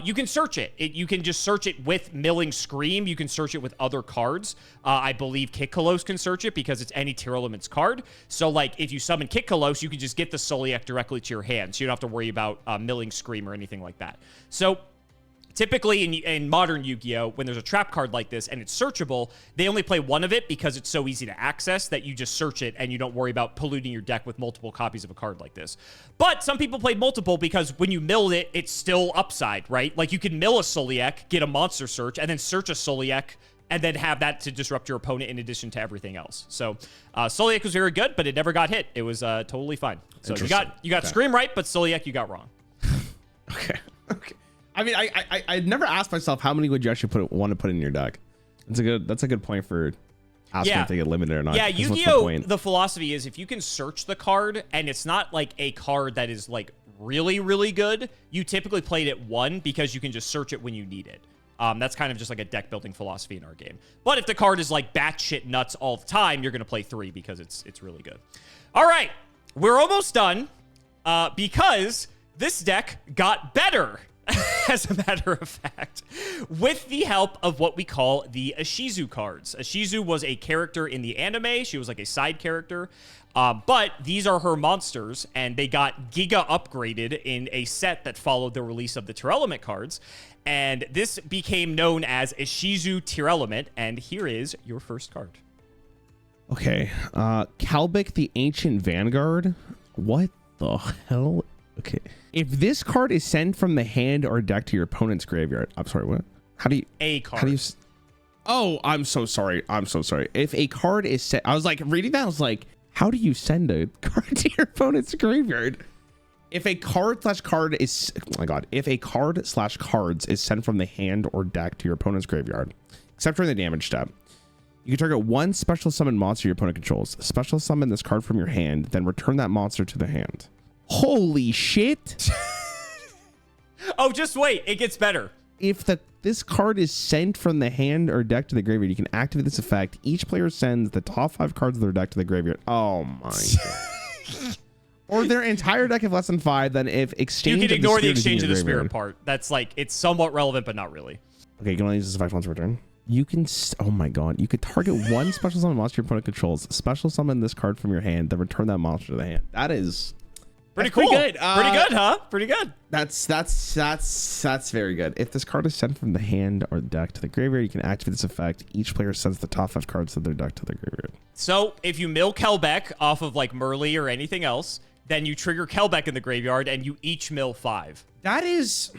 you can search it. You can just search it with milling Scream. You can search it with other cards. I believe Kitkallos can search it because it's any Tearlaments card. So like if you summon Kitkallos, you can just get the Sulliek directly to your hand. So you don't have to worry about milling Scream or anything like that. So typically in modern Yu-Gi-Oh, when there's a trap card like this and it's searchable, they only play one of it because it's so easy to access that you just search it and you don't worry about polluting your deck with multiple copies of a card like this. But some people played multiple because when you mill it, it's still upside, right? Like you can mill a Sulliek, get a monster search, and then search a Sulliek, and then have that to disrupt your opponent in addition to everything else. So Sulliek was very good, but it never got hit. It was totally fine. So you got Scream right, but Sulliek you got wrong. Okay. I mean, I never asked myself how many would you actually want to put in your deck. That's a good point for asking if they get limited or not. Yeah, Yu-Gi-Oh! The philosophy is if you can search the card and it's not like a card that is like really, really good, you typically play it at 1 because you can just search it when you need it. That's kind of just like a deck building philosophy in our game. But if the card is like batshit nuts all the time, you're going to play 3 because it's really good. All right, we're almost done because this deck got better. as a matter of fact, with the help of what we call the Ashizu cards. Ashizu was a character in the anime. She was like a side character. But these are her monsters, and they got giga upgraded in a set that followed the release of the Tearlaments cards. And this became known as Ashizu Tearlaments, and here is your first card. Okay. Kalbik, the Ancient Vanguard. What the hell? Okay. If this card is sent from the hand or deck to your opponent's graveyard. I'm sorry, what? How do you... A card. How do you... Oh, I'm so sorry. I'm so sorry. If a card is sent... I was like, reading that, I was like... How do you send a card to your opponent's graveyard? If a card/card is, oh my god, if a card/cards is sent from the hand or deck to your opponent's graveyard, except during the damage step, you can target one special summon monster your opponent controls. Special summon this card from your hand, then return that monster to the hand. Holy shit! Oh, just wait, it gets better. If this card is sent from the hand or deck to the graveyard, you can activate this effect. Each player sends the top 5 cards of their deck to the graveyard. Oh my god. Or their entire deck if less than 5, then if exchange... You can ignore the exchange of the spirit part. That's like, it's somewhat relevant, but not really. Okay, you can only use this effect once per turn. You can... Oh my god. You could target one special summon monster your opponent controls. Special summon this card from your hand, then return that monster to the hand. That is... Pretty cool. Pretty good. Pretty good, huh? Pretty good. That's very good. If this card is sent from the hand or deck to the graveyard, you can activate this effect. Each player sends the top 5 cards of their deck to the graveyard. So if you mill Kelbeck off of like Merrli or anything else, then you trigger Kelbeck in the graveyard and you each mill 5. That is...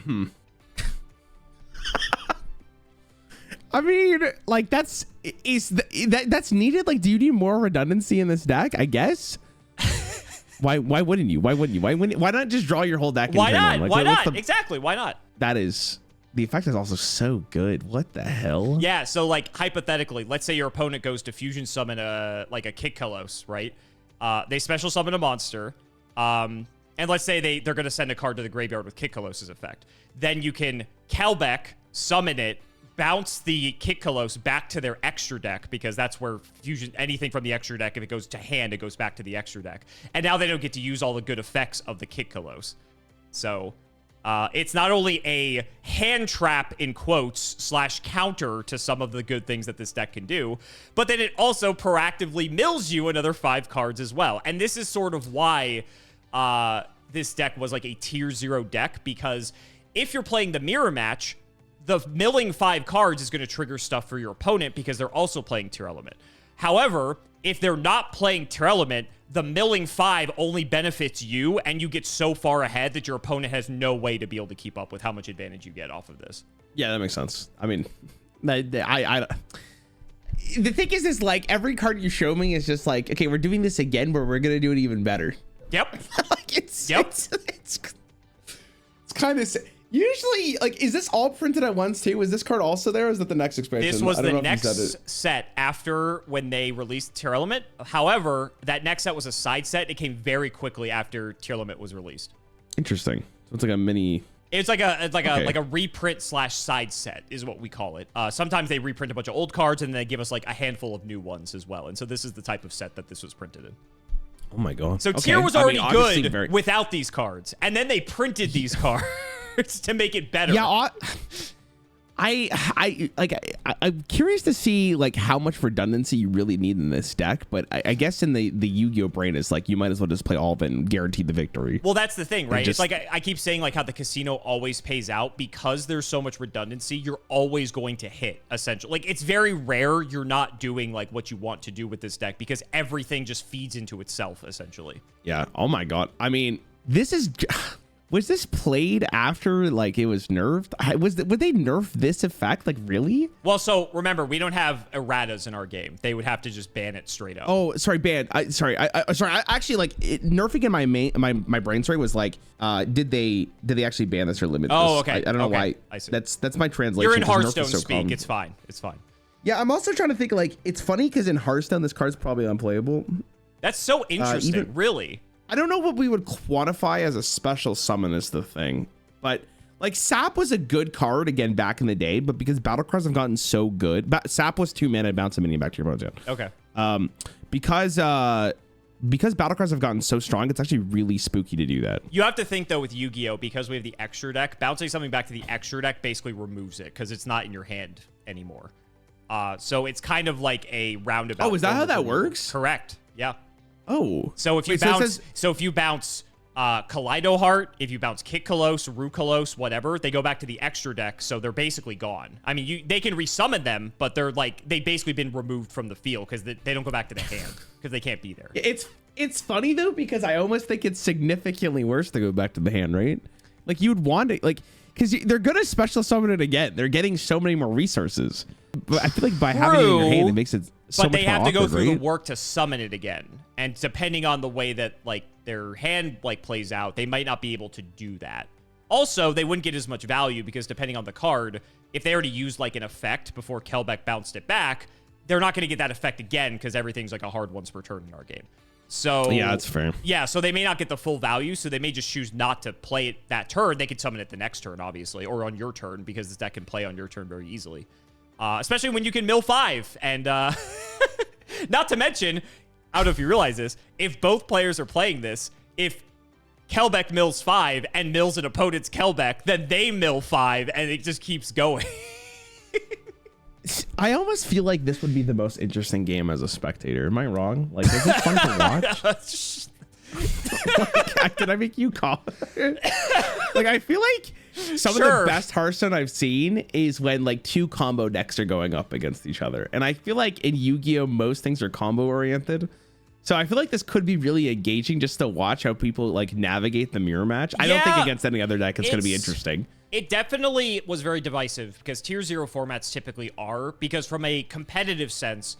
I mean, like that's needed. Like, do you need more redundancy in this deck? I guess. Why wouldn't you? Why not just draw your whole deck? Why not? Like, why not? Exactly. Why not? That is... The effect is also so good. What the hell? Yeah, so like hypothetically, let's say your opponent goes to fusion summon like a Kitkallos, right? They special summon a monster. And let's say they're going to send a card to the graveyard with Kitkallos' effect. Then you can Kelbeck, summon it, bounce the Kitkallos back to their extra deck, because that's where fusion, anything from the extra deck, if it goes to hand, it goes back to the extra deck. And now they don't get to use all the good effects of the Kitkallos. So it's not only a hand trap in quotes / counter to some of the good things that this deck can do, but then it also proactively mills you another 5 cards as well. And this is sort of why this deck was like a tier 0 deck, because if you're playing the mirror match, the milling 5 cards is going to trigger stuff for your opponent because they're also playing Tearlaments. However, if they're not playing Tearlaments, the milling 5 only benefits you, and you get so far ahead that your opponent has no way to be able to keep up with how much advantage you get off of this. Yeah, that makes sense. I mean, the thing is like every card you show me is just like, okay, we're doing this again, but we're going to do it even better. Yep. Like it's kind of... Usually, like, is this all printed at once too? Is this card also there, or is that the next expansion? This was the next set after when they released Tearlaments. However, that next set was a side set. It came very quickly after Tearlaments was released. Interesting. So it's like a mini... It's like a reprint / side set is what we call it. Sometimes they reprint a bunch of old cards and they give us like a handful of new ones as well. And so this is the type of set that this was printed in. Oh my god. So Tier was already good without these cards, and then they printed these cards to make it better. Yeah, I'm curious to see like how much redundancy you really need in this deck, but I guess in the Yu-Gi-Oh brain is like you might as well just play all of it and guarantee the victory. Well, that's the thing, right? It's like I keep saying like how the casino always pays out because there's so much redundancy. You're always going to hit essentially. Like it's very rare you're not doing like what you want to do with this deck because everything just feeds into itself essentially. Yeah. Oh my god. I mean, this is. Was this played after like it was nerfed? Would they nerf this effect? Like really? Well, so remember, we don't have erratas in our game. They would have to just ban it straight up. Oh, sorry, ban. Sorry. I actually like nerfing in my brain. Sorry, was like, did they actually ban this or limit this? Oh, okay. I don't know why. I see. That's my translation. You're in Hearthstone speak. It's fine. It's fine. Yeah, I'm also trying to think like it's funny because in Hearthstone this card's probably unplayable. That's so interesting. Really. I don't know what we would quantify as a special summon is the thing, but like Sap was a good card again back in the day, but because battle cards have gotten so good, Sap was 2 mana, bounce a minion back to your opponent's hand. Okay. Because because battle cards have gotten so strong, it's actually really spooky to do that. You have to think, though, with Yu-Gi-Oh, because we have the extra deck, bouncing something back to the extra deck basically removes it because it's not in your hand anymore. So it's kind of like a roundabout. Oh, is that how that works? Correct. Yeah. Oh. So if you bounce Kaleido-Heart, if you bounce Kitkallos, Rulkallos, whatever, they go back to the extra deck, so they're basically gone. I mean, they can resummon them, but they've basically been removed from the field because they don't go back to the hand because they can't be there. It's funny though, because I almost think it's significantly worse to go back to the hand, right? Like you'd want it, like, because they're gonna special summon it again. They're getting so many more resources. But I feel like by having it in your hand, it makes it so much more awkward, but they have to go through right? the work to summon it again. And depending on the way that like their hand like plays out, they might not be able to do that. Also, they wouldn't get as much value because depending on the card, if they already used like an effect before Kelbeck bounced it back, they're not going to get that effect again because everything's like a hard once per turn in our game. So yeah, that's fair. Yeah, so they may not get the full value, so they may just choose not to play it that turn. They could summon it the next turn, obviously, or on your turn because this deck can play on your turn very easily. Especially when you can mill 5. And not to mention, I don't know if you realize this, if both players are playing this, if Kelbeck mills 5 and mills an opponent's Kelbeck, then they mill 5 and it just keeps going. I almost feel like this would be the most interesting game as a spectator. Am I wrong? Like, is it fun to watch? Like, did I make you call? Like, I feel like some of the best Hearthstone I've seen is when like 2 combo decks are going up against each other. And I feel like in Yu-Gi-Oh, most things are combo oriented. So I feel like this could be really engaging just to watch how people like navigate the mirror match. I don't think against any other deck it's going to be interesting. It definitely was very divisive because tier 0 formats typically are, because from a competitive sense,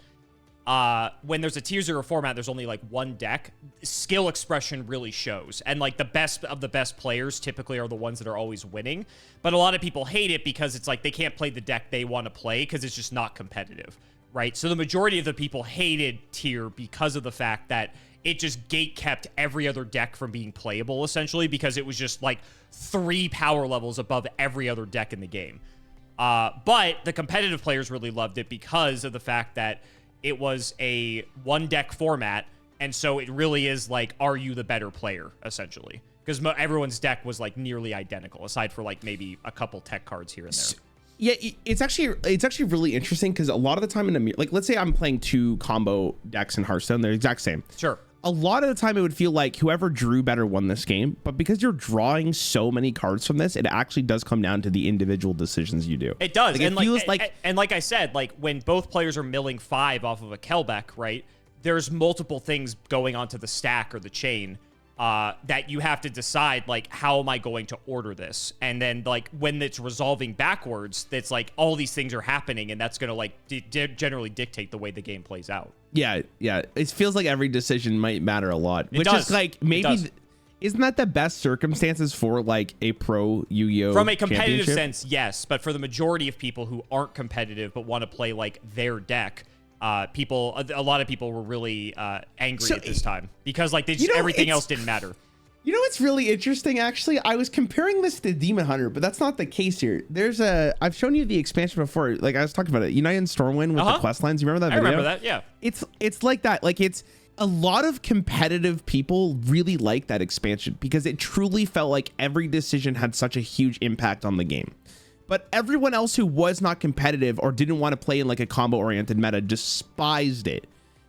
when there's a tier 0 format, there's only like one deck. Skill expression really shows. And like the best of the best players typically are the ones that are always winning. But a lot of people hate it because it's like they can't play the deck they want to play because it's just not competitive, right? So the majority of the people hated tier because of the fact that it just gate kept every other deck from being playable, essentially, because it was just like 3 power levels above every other deck in the game. But the competitive players really loved it because of the fact that it was a one deck format. And so it really is like, are you the better player, essentially? Because everyone's deck was like nearly identical, aside for like maybe a couple tech cards here and there. Yeah, it's actually really interesting because a lot of the time in a, like, let's say I'm playing 2 combo decks in Hearthstone, they're the exact same. Sure. A lot of the time it would feel like whoever drew better won this game, but because you're drawing so many cards from this, it actually does come down to the individual decisions you do. It does. Like, and, like I said, like when both players are milling 5 off of a Kelbeck, right, there's multiple things going onto the stack or the chain that you have to decide, like, how am I going to order this? And then, like, when it's resolving backwards, it's like all these things are happening, and that's going to, like, generally dictate the way the game plays out. Yeah. It feels like every decision might matter a lot. It does. Is, like, maybe... Isn't that the best circumstances for, like, a pro Yu-Gi-Oh! From a competitive sense, yes. But for the majority of people who aren't competitive but want to play, like, their deck... a lot of people were really angry at this time because like they just, everything else didn't matter. You know what's really interesting, actually? I was comparing this to Demon Hunter, but that's not the case here. I've shown you the expansion before. Like I was talking about it, United Stormwind with the quest lines. You remember that video? I remember that, yeah. It's like that. Like it's a lot of competitive people really like that expansion because it truly felt like every decision had such a huge impact on the game. But everyone else who was not competitive or didn't want to play in like a combo-oriented meta despised it.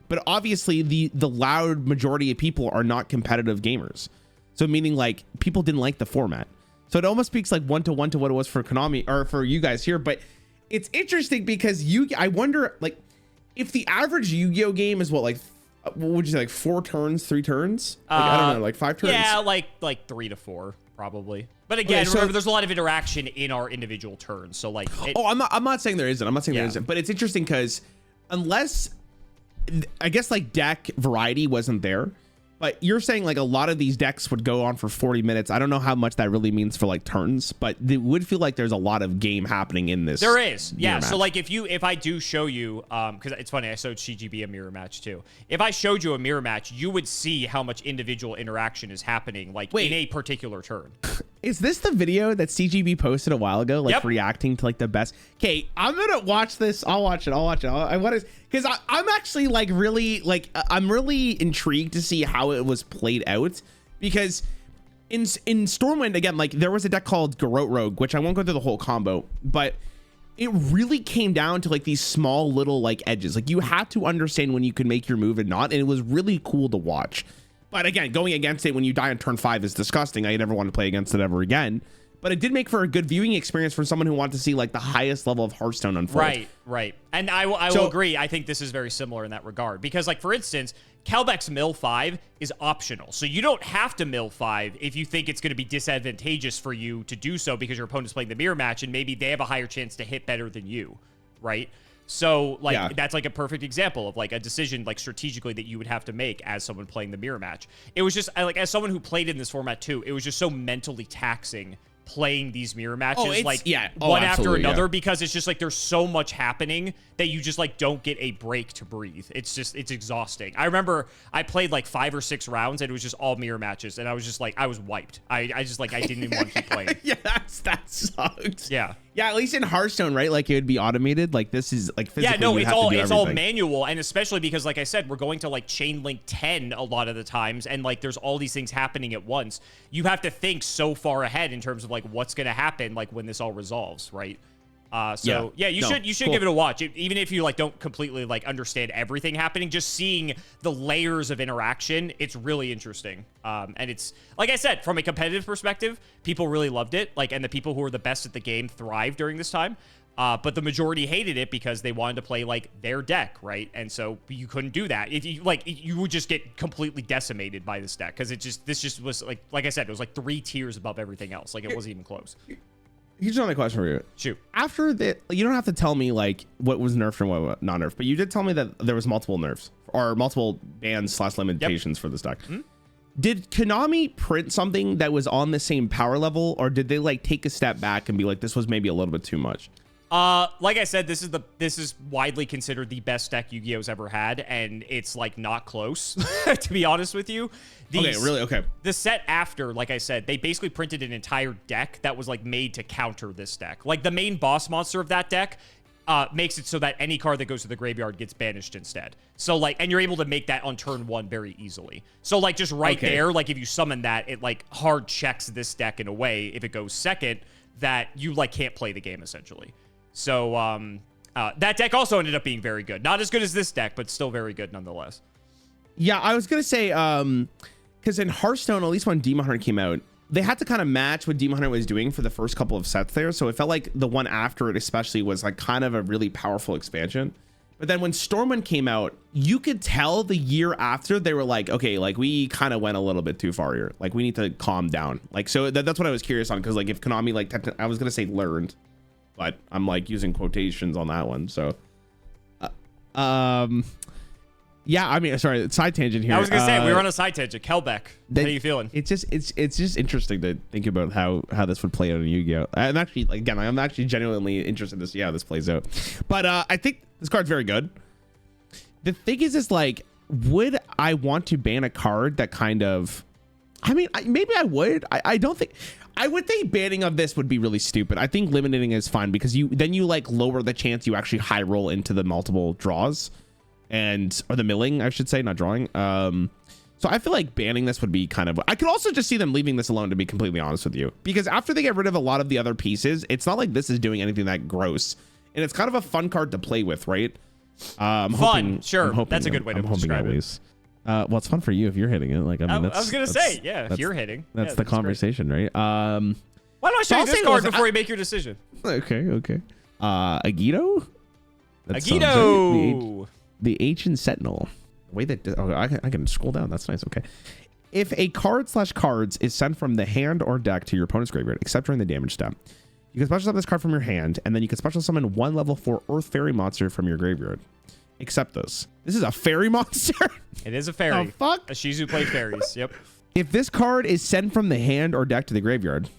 But obviously, the loud majority of people are not competitive gamers. So meaning like people didn't like the format. So it almost speaks like one-to-one to what it was for Konami or for you guys here. But it's interesting because I wonder like if the average Yu-Gi-Oh game is what would you say, like 4 turns, 3 turns? Like, I don't know, like 5 turns? Yeah, like 3 to 4 probably. But again, remember, there's a lot of interaction in our individual turns. So like, I'm not saying there isn't. I'm not saying there isn't. But it's interesting because unless, I guess like deck variety wasn't there, But you're saying like a lot of these decks would go on for 40 minutes. I don't know how much that really means for like turns, but it would feel like there's a lot of game happening in this. There is. Yeah. Match. So like if I do show you, because it's funny, I showed CGB a mirror match too. If I showed you a mirror match, you would see how much individual interaction is happening like in a particular turn. Is this the video that CGB posted a while ago, like reacting to like the best? Okay, I'm gonna watch this. I'll watch it. I want to, because I'm actually like really like I'm really intrigued to see how it was played out, because in Stormwind again, like there was a deck called Garrote Rogue, which I won't go through the whole combo, but it really came down to like these small little like edges. Like you had to understand when you could make your move and not, and it was really cool to watch. But again, going against it when you die on turn 5 is disgusting. I never want to play against it ever again. But it did make for a good viewing experience for someone who wanted to see like the highest level of Hearthstone unfold. Right. And I will agree. I think this is very similar in that regard. Because like, for instance, Kelbeck's mill 5 is optional. So you don't have to mill 5 if you think it's going to be disadvantageous for you to do so because your opponent's playing the mirror match and maybe they have a higher chance to hit better than you, right? So like that's like a perfect example of like a decision like strategically that you would have to make as someone playing the mirror match. It was just like, as someone who played in this format too, it was just so mentally taxing playing these mirror matches one after another, because it's just like there's so much happening that you just like don't get a break to breathe. It's exhausting. I remember I played like 5 or 6 rounds and it was just all mirror matches and I was just like, I was wiped. I just like I didn't even want to keep playing. That sucked. Yeah, at least in Hearthstone, right? Like it would be automated. Like this is like physically, yeah, no, it's all manual, and especially because like I said, we're going to like chain link 10 a lot of the times, and like there's all these things happening at once. You have to think so far ahead in terms of like what's going to happen like when this all resolves, right? You should give it a watch, even if you like don't completely like understand everything happening. Just seeing the layers of interaction, it's really interesting. And it's like I said, from a competitive perspective, people really loved it. Like, and the people who were the best at the game thrived during this time. But the majority hated it because they wanted to play like their deck, right? And so you couldn't do that. If you like, you would just get completely decimated by this deck because this just was like I said, it was like 3 tiers above everything else. Like it wasn't even close. Here's another question for you. Shoot. After that, you don't have to tell me like what was nerfed and what was not nerfed, but you did tell me that there was multiple nerfs or multiple bans / limitations for this deck. Mm-hmm. Did Konami print something that was on the same power level, or did they like take a step back and be like, this was maybe a little bit too much? Like I said, this is widely considered the best deck Yu-Gi-Oh's ever had, and it's like not close, to be honest with you. Okay. The set after, like I said, they basically printed an entire deck that was like made to counter this deck. Like the main boss monster of that deck makes it so that any card that goes to the graveyard gets banished instead. So like, and you're able to make that on turn 1 very easily. So like just there, like if you summon that, it like hard checks this deck in a way, if it goes second, that you like can't play the game essentially. So that deck also ended up being very good. Not as good as this deck, but still very good nonetheless. Yeah, I was going to say, because in Hearthstone, at least when Demon Hunter came out, they had to kind of match what Demon Hunter was doing for the first couple of sets there. So it felt like the one after it especially was like kind of a really powerful expansion. But then when Stormwind came out, you could tell the year after they were like, okay, like we kind of went a little bit too far here. Like we need to calm down. Like, so that's what I was curious on. Cause like if Konami, like I was going to say learned, but I'm like using quotations on that one. So, yeah, I mean, sorry, side tangent here. I was gonna say we were on a side tangent. Kelbeck, how are you feeling? It's just interesting to think about how this would play out in Yu-Gi-Oh. I'm actually, again, I'm actually genuinely interested to see how this plays out. But I think this card's very good. The thing is like, would I want to ban a card that kind of? I mean, maybe I would. I don't think. I would think banning of this would be really stupid. I think limiting is fine because you like lower the chance you actually high roll into the multiple draws, or the milling, I should say, not drawing. So I feel like banning this would be kind of. I could also just see them leaving this alone, to be completely honest with you, because after they get rid of a lot of the other pieces, it's not like this is doing anything that gross, and it's kind of a fun card to play with, right? Fun, sure. That's a good way to describe it. Well, it's fun for you if you're hitting it. Like, I mean, I was gonna say, yeah, if you're hitting, that's the conversation, great. Right? Why don't I show you this card before you make your decision? Okay. Agito. Agito. The Ancient Sentinel. The way that I can scroll down. That's nice. Okay. If a card/cards is sent from the hand or deck to your opponent's graveyard, except during the damage step, you can special summon this card from your hand, and then you can special summon 1 level 4 Earth Fairy monster from your graveyard. except this. This is a fairy monster. It is a fairy. The fuck? Ashizu played fairies. Yep. If this card is sent from the hand or deck to the graveyard,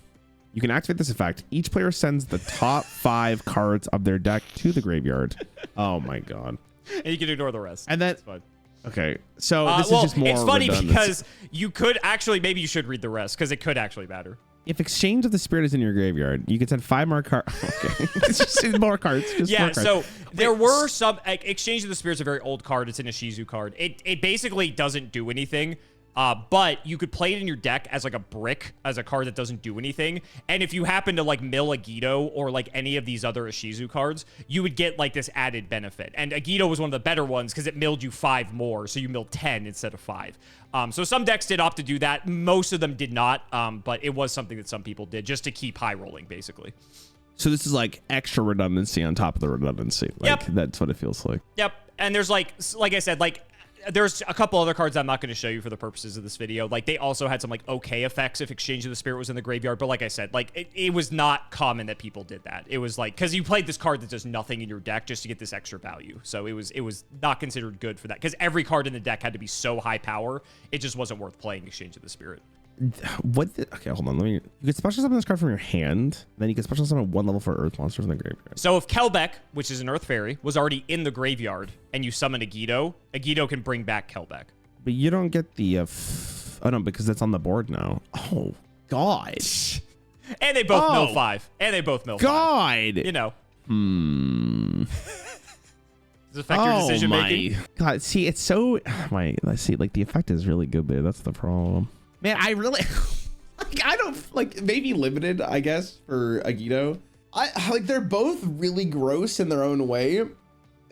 you can activate this effect. Each player sends the top 5 cards of their deck to the graveyard. Oh my god. And you can ignore the rest. And then, it's fine. Okay, so this is just more it's funny redundant. because you could actually, maybe you should read the rest because it could actually matter. If Exchange of the Spirit is in your graveyard, you can send 5 more cards. Okay, it's just more cards. Just yeah, more cards. so there were some, like, Exchange of the Spirit's a very old card. It's an Ashizu card. It basically doesn't do anything. But you could play it in your deck as like a brick, as a card that doesn't do anything. And if you happen to like mill Agito or like any of these other Ashizu cards, you would get like this added benefit. And Agito was one of the better ones because it milled you 5 more. So you milled 10 instead of 5. So some decks did opt to do that. Most of them did not. But it was something that some people did just to keep high rolling, basically. So this is like extra redundancy on top of the redundancy. Like, yep. That's what it feels like. Yep. And there's like I said, like, there's a couple other cards I'm not going to show you for the purposes of this video. Like, they also had some, like, okay effects if Exchange of the Spirit was in the graveyard. But like I said, like, it was not common that people did that. It was like, because you played this card that does nothing in your deck just to get this extra value. So it was not considered good for that. Because every card in the deck had to be so high power, it just wasn't worth playing Exchange of the Spirit. Okay, hold on. You can special summon this card from your hand. Then you can special summon 1 level for Earth monster from the graveyard. So if Kelbeck, which is an Earth Fairy, was already in the graveyard and you summon Agito can bring back Kelbeck. But you don't get the... oh, no, because it's on the board now. Oh, God. And they both mill 5. And they both mill 5. God. You know. Does it affect your decision making? God, see, it's so... Let's see, like, the effect is really good there. That's the problem. Man, I really... like, I don't... Like, maybe limited, I guess, for Agito. Like, they're both really gross in their own way.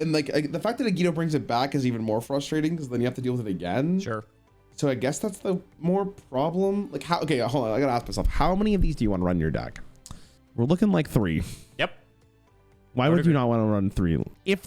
And, like, the fact that Agito brings it back is even more frustrating because then you have to deal with it again. Sure. So I guess that's the more problem. Like, how... Okay, hold on. I gotta ask myself, how many of these do you want to run in your deck? We're looking like 3. Yep. Why would you not want to run 3? If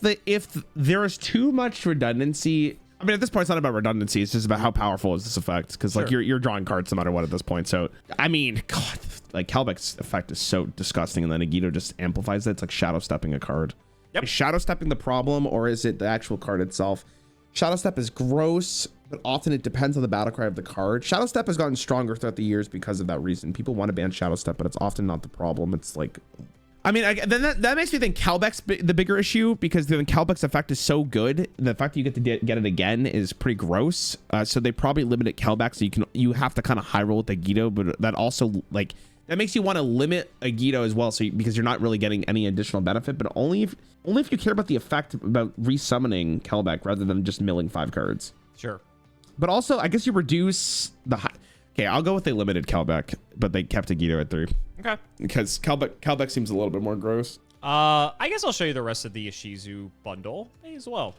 there is too much redundancy... I mean, at this point, it's not about redundancy. It's just about how powerful is this effect. Because, like, you're drawing cards no matter what at this point. So, I mean, God, like, Kelbeck's effect is so disgusting. And then Agito just amplifies it. It's like shadow stepping a card. Yep. Is shadow stepping the problem, or is it the actual card itself? Shadow step is gross, but often it depends on the battle cry of the card. Shadow step has gotten stronger throughout the years because of that reason. People want to ban shadow step, but it's often not the problem. It's like... I mean, then that makes me think Kelbeck's the bigger issue, because then Kelbeck's effect is so good. The fact that you get to get it again is pretty gross. So they probably limited Kelbeck, so you have to kind of high roll with Agito, but that also, like, that makes you want to limit Agito as well, so because you're not really getting any additional benefit, but only if you care about the effect about resummoning Kelbeck rather than just milling 5 cards. Sure. But also, I guess you reduce the high... Okay, I'll go with they limited Kelbeck, but they kept Agito at 3. Okay. Because Kelbeck seems a little bit more gross. I guess I'll show you the rest of the Ashizu bundle as well.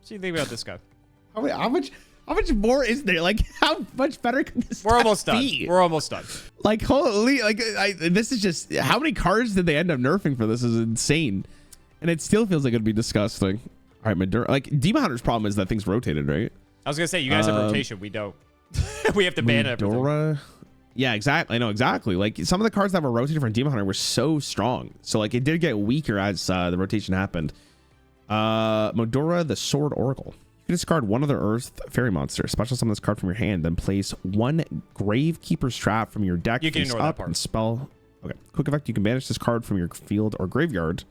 So you think about this guy. How much more is there? Like, how much better can this We're almost done. be? We're almost done. Like, holy, like, this is just... How many cards did they end up nerfing for this? Is insane. And it still feels like it'd be disgusting. All right, Madura... Like, Demon Hunter's problem is that thing's rotated, right? I was going to say, you guys have rotation. We don't. We have to ban everything. Yeah, exactly. I know, exactly. Like, some of the cards that were rotated from Demon Hunter were so strong. So, like, it did get weaker as the rotation happened. Modora, the Sword Oracle. You can discard 1 other Earth Fairy monster. Special summon this card from your hand. Then place 1 Gravekeeper's Trap from your deck. You can ignore that part. And spell... Okay. Quick effect. You can banish this card from your field or graveyard.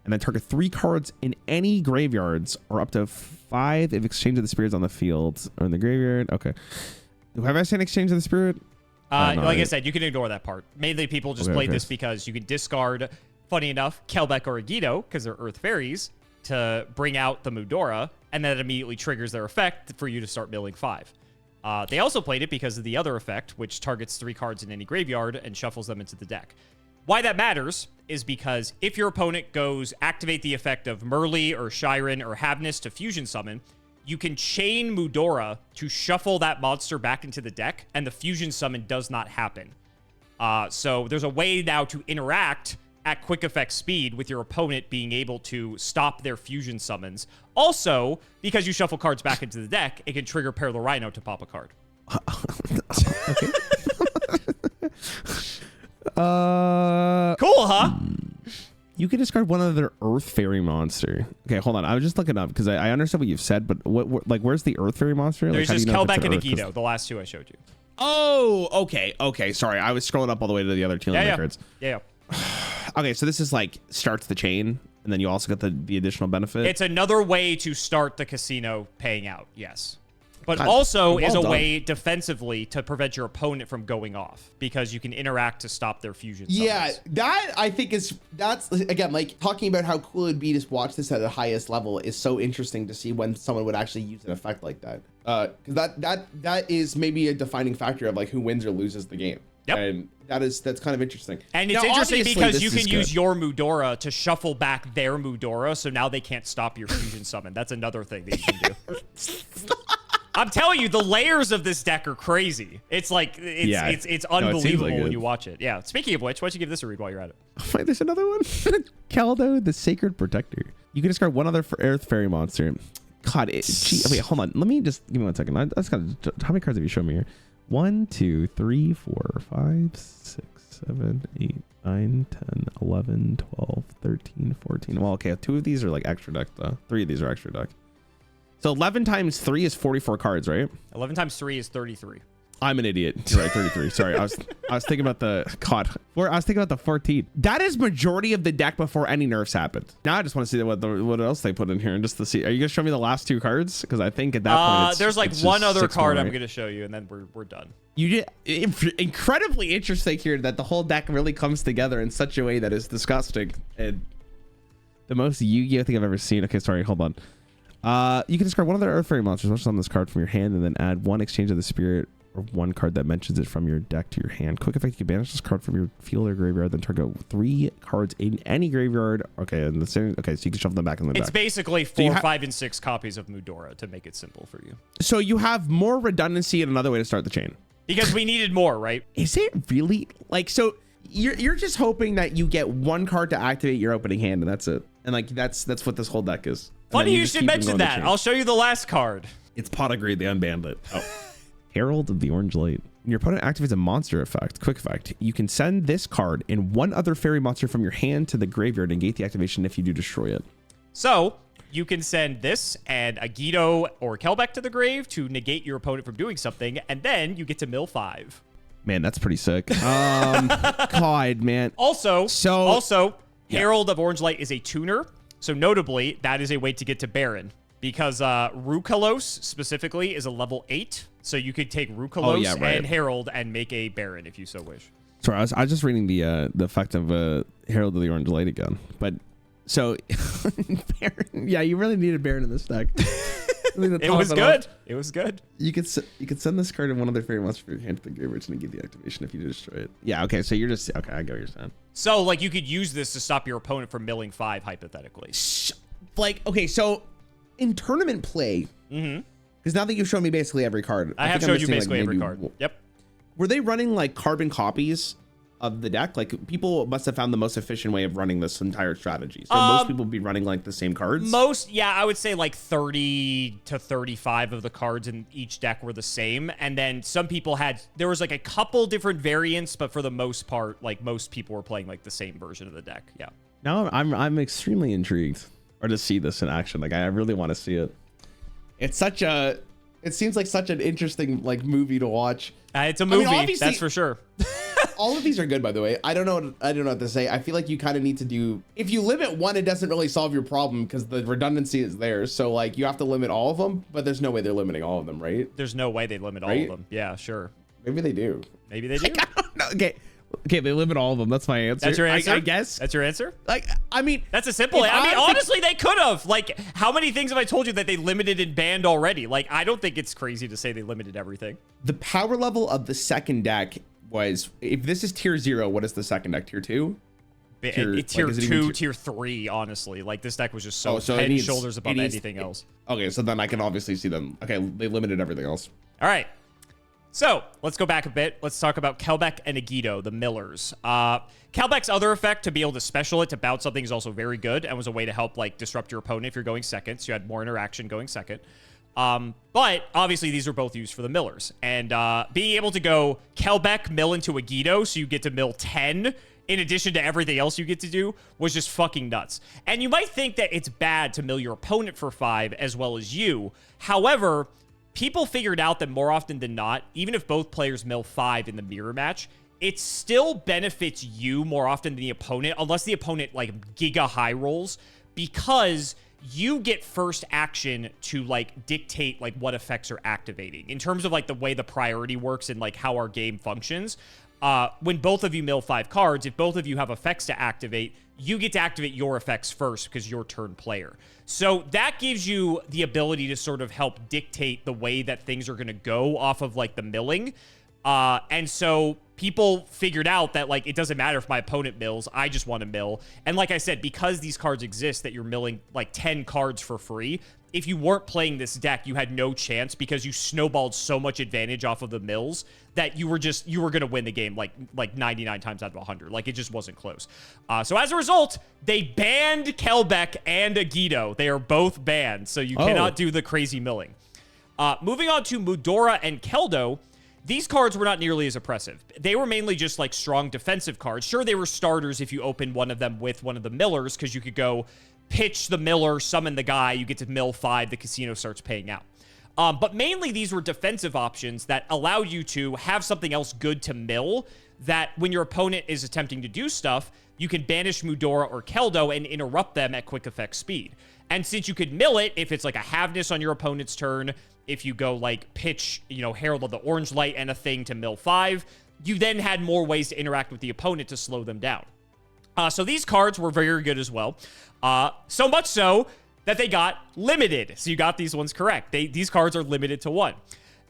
And then target 3 cards in any graveyards, or up to 5 if Exchange of the Spirit's on the field or in the graveyard. Okay. Have I seen Exchange of the Spirit? Like I said, you can ignore that part. Mainly people just played this because you can discard, funny enough, Kelbeck or Agito, because they're Earth Fairies, to bring out the Mudora, and then it immediately triggers their effect for you to start milling 5. They also played it because of the other effect, which targets 3 cards in any graveyard and shuffles them into the deck. Why that matters is because if your opponent goes activate the effect of Merrli or Scheiren or Havnis to fusion summon, you can chain Mudora to shuffle that monster back into the deck, and the fusion summon does not happen. So there's a way now to interact at quick effect speed with your opponent being able to stop their fusion summons. Also, because you shuffle cards back into the deck, it can trigger Perlereino to pop a card. Okay. Cool, huh? You can discard one other Earth Fairy monster. Okay, hold on. I was just looking up because I understand what you've said, but what like where's the Earth Fairy monster? There's like, just Kelbeck and Agito, the last two I showed you. Oh, okay. Sorry, I was scrolling up all the way to the other Tearlaments cards. Yeah. Okay, so this is like starts the chain, and then you also get the additional benefit. It's another way to start the casino paying out, yes. But also is a way defensively to prevent your opponent from going off because you can interact to stop their fusion summons. Yeah, that I think that's again, like talking about how cool it'd be to watch this at the highest level is so interesting to see when someone would actually use an effect like that. Because that is maybe a defining factor of like who wins or loses the game. Yep. And that's kind of interesting. And it's interesting because you can use your Mudora to shuffle back their Mudora, so now they can't stop your fusion summon. That's another thing that you can do. I'm telling you, the layers of this deck are crazy. It's like it's unbelievable when you watch it. Yeah. Speaking of which, why don't you give this a read while you're at it? Wait, there's another one. Kaldo, the Sacred Protector. You can discard one other Earth Fairy monster. God, wait, hold on. Let me just give me 1 second. How many cards have you shown me here? 1, 2, 3, 4, 5, 6, 7, 8, 9, 10, 11, 12, 13, 14. Well, okay, 2 of these are like extra deck though. 3 of these are extra deck. So 11 times 3 is 44 cards, right? 11 times 3 is 33. I'm an idiot. You're right, 33. Sorry, I was thinking about the I was thinking about the 14. That is majority of the deck before any nerfs happened. Now I just want to see what else they put in here and just to see. Are you gonna show me the last 2 cards? Because I think at that point there's like one other card I'm gonna show you, and then we're done. You did incredibly interesting here that the whole deck really comes together in such a way that is disgusting and the most Yu-Gi-Oh thing I've ever seen. Okay, sorry, hold on. You can discard one of the Earth Fairy monsters, which is on this card from your hand, and then add 1 exchange of the spirit or 1 card that mentions it from your deck to your hand. Quick effect, you can banish this card from your field or graveyard, then target 3 cards in any graveyard. Okay, and so you can shuffle them back in the deck. It's basically 4, 5, and 6 copies of Mudora to make it simple for you. So you have more redundancy and another way to start the chain. Because we needed more, right? Is it really? Like, so you're just hoping that you get 1 card to activate your opening hand, and that's it. And like that's what this whole deck is. Funny you should mention that. I'll show you the last card. It's Pot of Greed. They unbanned it. Oh. Herald of the Orange Light. When your opponent activates a monster effect, quick effect, you can send this card and 1 other fairy monster from your hand to the graveyard and negate the activation if you do destroy it. So you can send this and Agito or Kelbeck to the grave to negate your opponent from doing something, and then you get to mill 5. Man, that's pretty sick. God, man. Also, Herald of Orange Light is a tuner. So notably, that is a way to get to Baron. Because Rulkallos specifically is a level 8, so you could take Rulkallos and Herald and make a Baron if you so wish. Sorry, I was just reading the effect of Herald of the Orange Light again. But so, Baron, yeah, you really needed Baron in this deck. It was good. It was good. You could send this card and 1 other fairy monster from your hand to the graveyard to negate the activation if you destroy it. Yeah, okay, so you're just okay. I get what you're saying. So like you could use this to stop your opponent from milling 5 hypothetically. Like okay, so. In tournament play, because now that you've shown me basically every card, I have showed you basically every card. Yep. Were they running like carbon copies of the deck? Like people must have found the most efficient way of running this entire strategy. So most people would be running like the same cards. I would say like 30 to 35 of the cards in each deck were the same, and then some people there was like a couple different variants, but for the most part, like most people were playing like the same version of the deck. Yeah. Now I'm extremely intrigued. Or to see this in action. Like I really want to see it. It seems like such an interesting like movie to watch. It's a movie, that's for sure. All of these are good, by the way. I don't know what to say. I feel like you kind of need to do, if you limit 1, it doesn't really solve your problem because the redundancy is there. So like you have to limit all of them, but there's no way they're limiting all of them, right? There's no way they limit all of them. Yeah, sure. Maybe they do. Maybe they do. I don't know. Okay, they limit all of them. That's my answer. That's your answer? I guess. That's your answer? Like, I mean... That's a simple... honestly, they could have. Like, how many things have I told you that they limited and banned already? Like, I don't think it's crazy to say they limited everything. The power level of the second deck was... If this is tier 0, what is the second deck? Tier 2? Tier 2, tier 3, honestly. Like, this deck was just so head and shoulders above anything else. Okay, so then I can obviously see them. Okay, they limited everything else. All right. So let's go back a bit. Let's talk about Kelbeck and Agito, the millers. Kelbeck's other effect to be able to special it to bounce something is also very good and was a way to help like disrupt your opponent if you're going second. So you had more interaction going second. But obviously these are both used for the millers. And being able to go Kelbeck mill into Agito so you get to mill 10 in addition to everything else you get to do, was just fucking nuts. And you might think that it's bad to mill your opponent for 5 as well as you. However, people figured out that more often than not, even if both players mill 5 in the mirror match, it still benefits you more often than the opponent, unless the opponent, like, giga high rolls, because you get first action to, like, dictate, like, what effects are activating. In terms of, like, the way the priority works and, like, how our game functions, when both of you mill 5 cards, if both of you have effects to activate, you get to activate your effects first because you're turn player. So that gives you the ability to sort of help dictate the way that things are going to go off of, like, the milling. And so people figured out that, like, it doesn't matter if my opponent mills, I just want to mill. And like I said, because these cards exist that you're milling, like, 10 cards for free, if you weren't playing this deck, you had no chance because you snowballed so much advantage off of the mills that you were going to win the game like 99 times out of 100. Like, it just wasn't close. So as a result, they banned Kelbeck and Agido. They are both banned, so you cannot do the crazy milling. Moving on to Mudora and Keldo, these cards were not nearly as oppressive. They were mainly just, like, strong defensive cards. Sure, they were starters if you opened one of them with one of the millers, because you could go pitch the miller, summon the guy, you get to mill 5, the casino starts paying out. But mainly these were defensive options that allow you to have something else good to mill, that when your opponent is attempting to do stuff, you can banish Mudora or Keldo and interrupt them at quick effect speed. And since you could mill it, if it's like a Havnis on your opponent's turn, if you go, like, pitch, you know, Herald of the Orange Light and a thing to mill 5, you then had more ways to interact with the opponent to slow them down. So these cards were very good as well. So much so that they got limited. So you got these ones correct. These cards are limited to 1.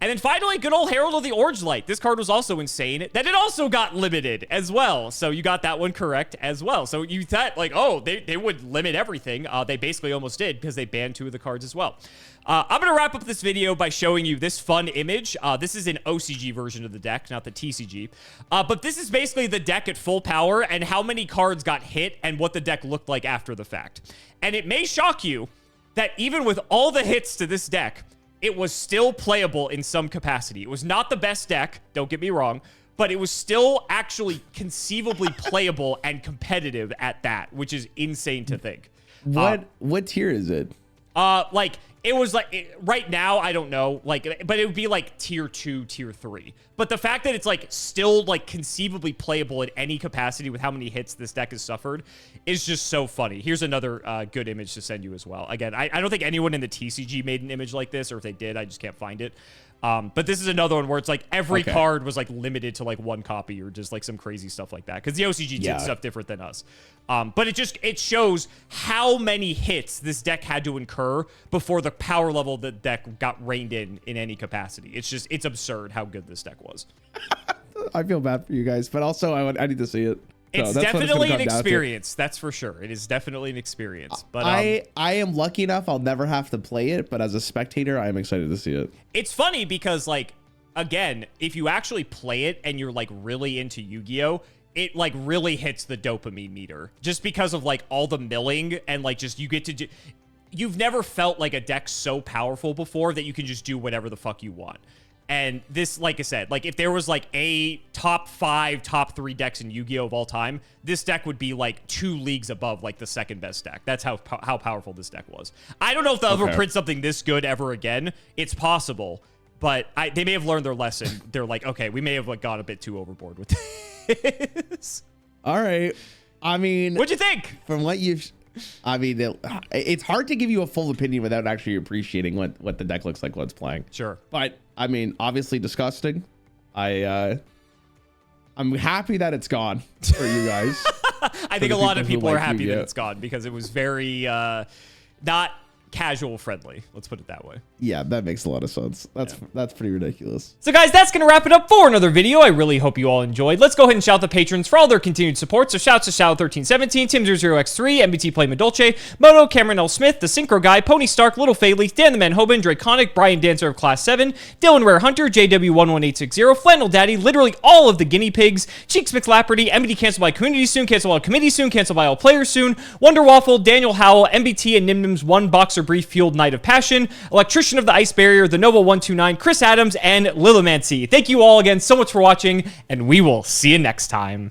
And then finally, good old Herald of the Orange Light. This card was also insane, that it also got limited as well. So you got that one correct as well. So you thought, like, oh, they would limit everything. They basically almost did because they banned 2 of the cards as well. I'm going to wrap up this video by showing you this fun image. This is an OCG version of the deck, not the TCG. But this is basically the deck at full power and how many cards got hit and what the deck looked like after the fact. And it may shock you that even with all the hits to this deck, it was still playable in some capacity. It was not the best deck, don't get me wrong, but it was still actually conceivably playable and competitive at that, which is insane to think. What tier is it? Like, it was like, right now, I don't know, like, but it would be like tier 2, tier 3. But the fact that it's, like, still, like, conceivably playable in any capacity with how many hits this deck has suffered is just so funny. Here's another good image to send you as well. Again, I don't think anyone in the TCG made an image like this, or if they did, I just can't find it. But this is another one where it's like every card was like limited to like 1 copy or just like some crazy stuff like that. Because the OCG did stuff different than us. But it shows how many hits this deck had to incur before the power level of the deck got reined in any capacity. It's absurd how good this deck was. I feel bad for you guys, but also I need to see it. It's definitely an experience. That's for sure. It is definitely an experience. But I am lucky enough I'll never have to play it, but as a spectator, I am excited to see it. It's funny because, like, again, if you actually play it and you're like really into Yu-Gi-Oh, it like really hits the dopamine meter just because of like all the milling and like just you get to do. You've never felt like a deck so powerful before that you can just do whatever the fuck you want. And this, like I said, like if there was like a top 5, top 3 decks in Yu-Gi-Oh of all time, this deck would be like 2 leagues above like the second best deck. That's how powerful this deck was. I don't know if they'll ever print something this good ever again. It's possible, but they may have learned their lesson. They're like, okay, we may have like gone a bit too overboard with this. All right. I mean, what'd you think? From what you've... I mean, it's hard to give you a full opinion without actually appreciating what the deck looks like when it's playing. Sure. But, I mean, obviously disgusting. I'm happy that it's gone for you guys. I think a lot of people are happy that it's gone because it was very not casual friendly. Let's put it that way. Yeah, that makes a lot of sense. That's pretty ridiculous. So guys, that's going to wrap it up for another video. I really hope you all enjoyed. Let's go ahead and shout the patrons for all their continued support. So shouts to Shadow1317, Tim00x3, MBT Play Madolce, Moto, Cameron L. Smith, The Synchro Guy, Pony Stark, Little Fayley, Dan the Man Hoban, Draconic, Brian Dancer of Class 7, Dylan Rare Hunter, JW11860, Flannel Daddy, literally all of the guinea pigs, Cheeks McLapperty, MBT canceled by community soon, canceled by committee soon, canceled by all players soon, Wonder Waffle, Daniel Howell, MBT and Nimnim's One Boxer Brief Fueled Night of Passion, Electrician of the Ice Barrier, The Noble 129, Chris Adams, and Lilomancy. Thank you all again so much for watching, and we will see you next time.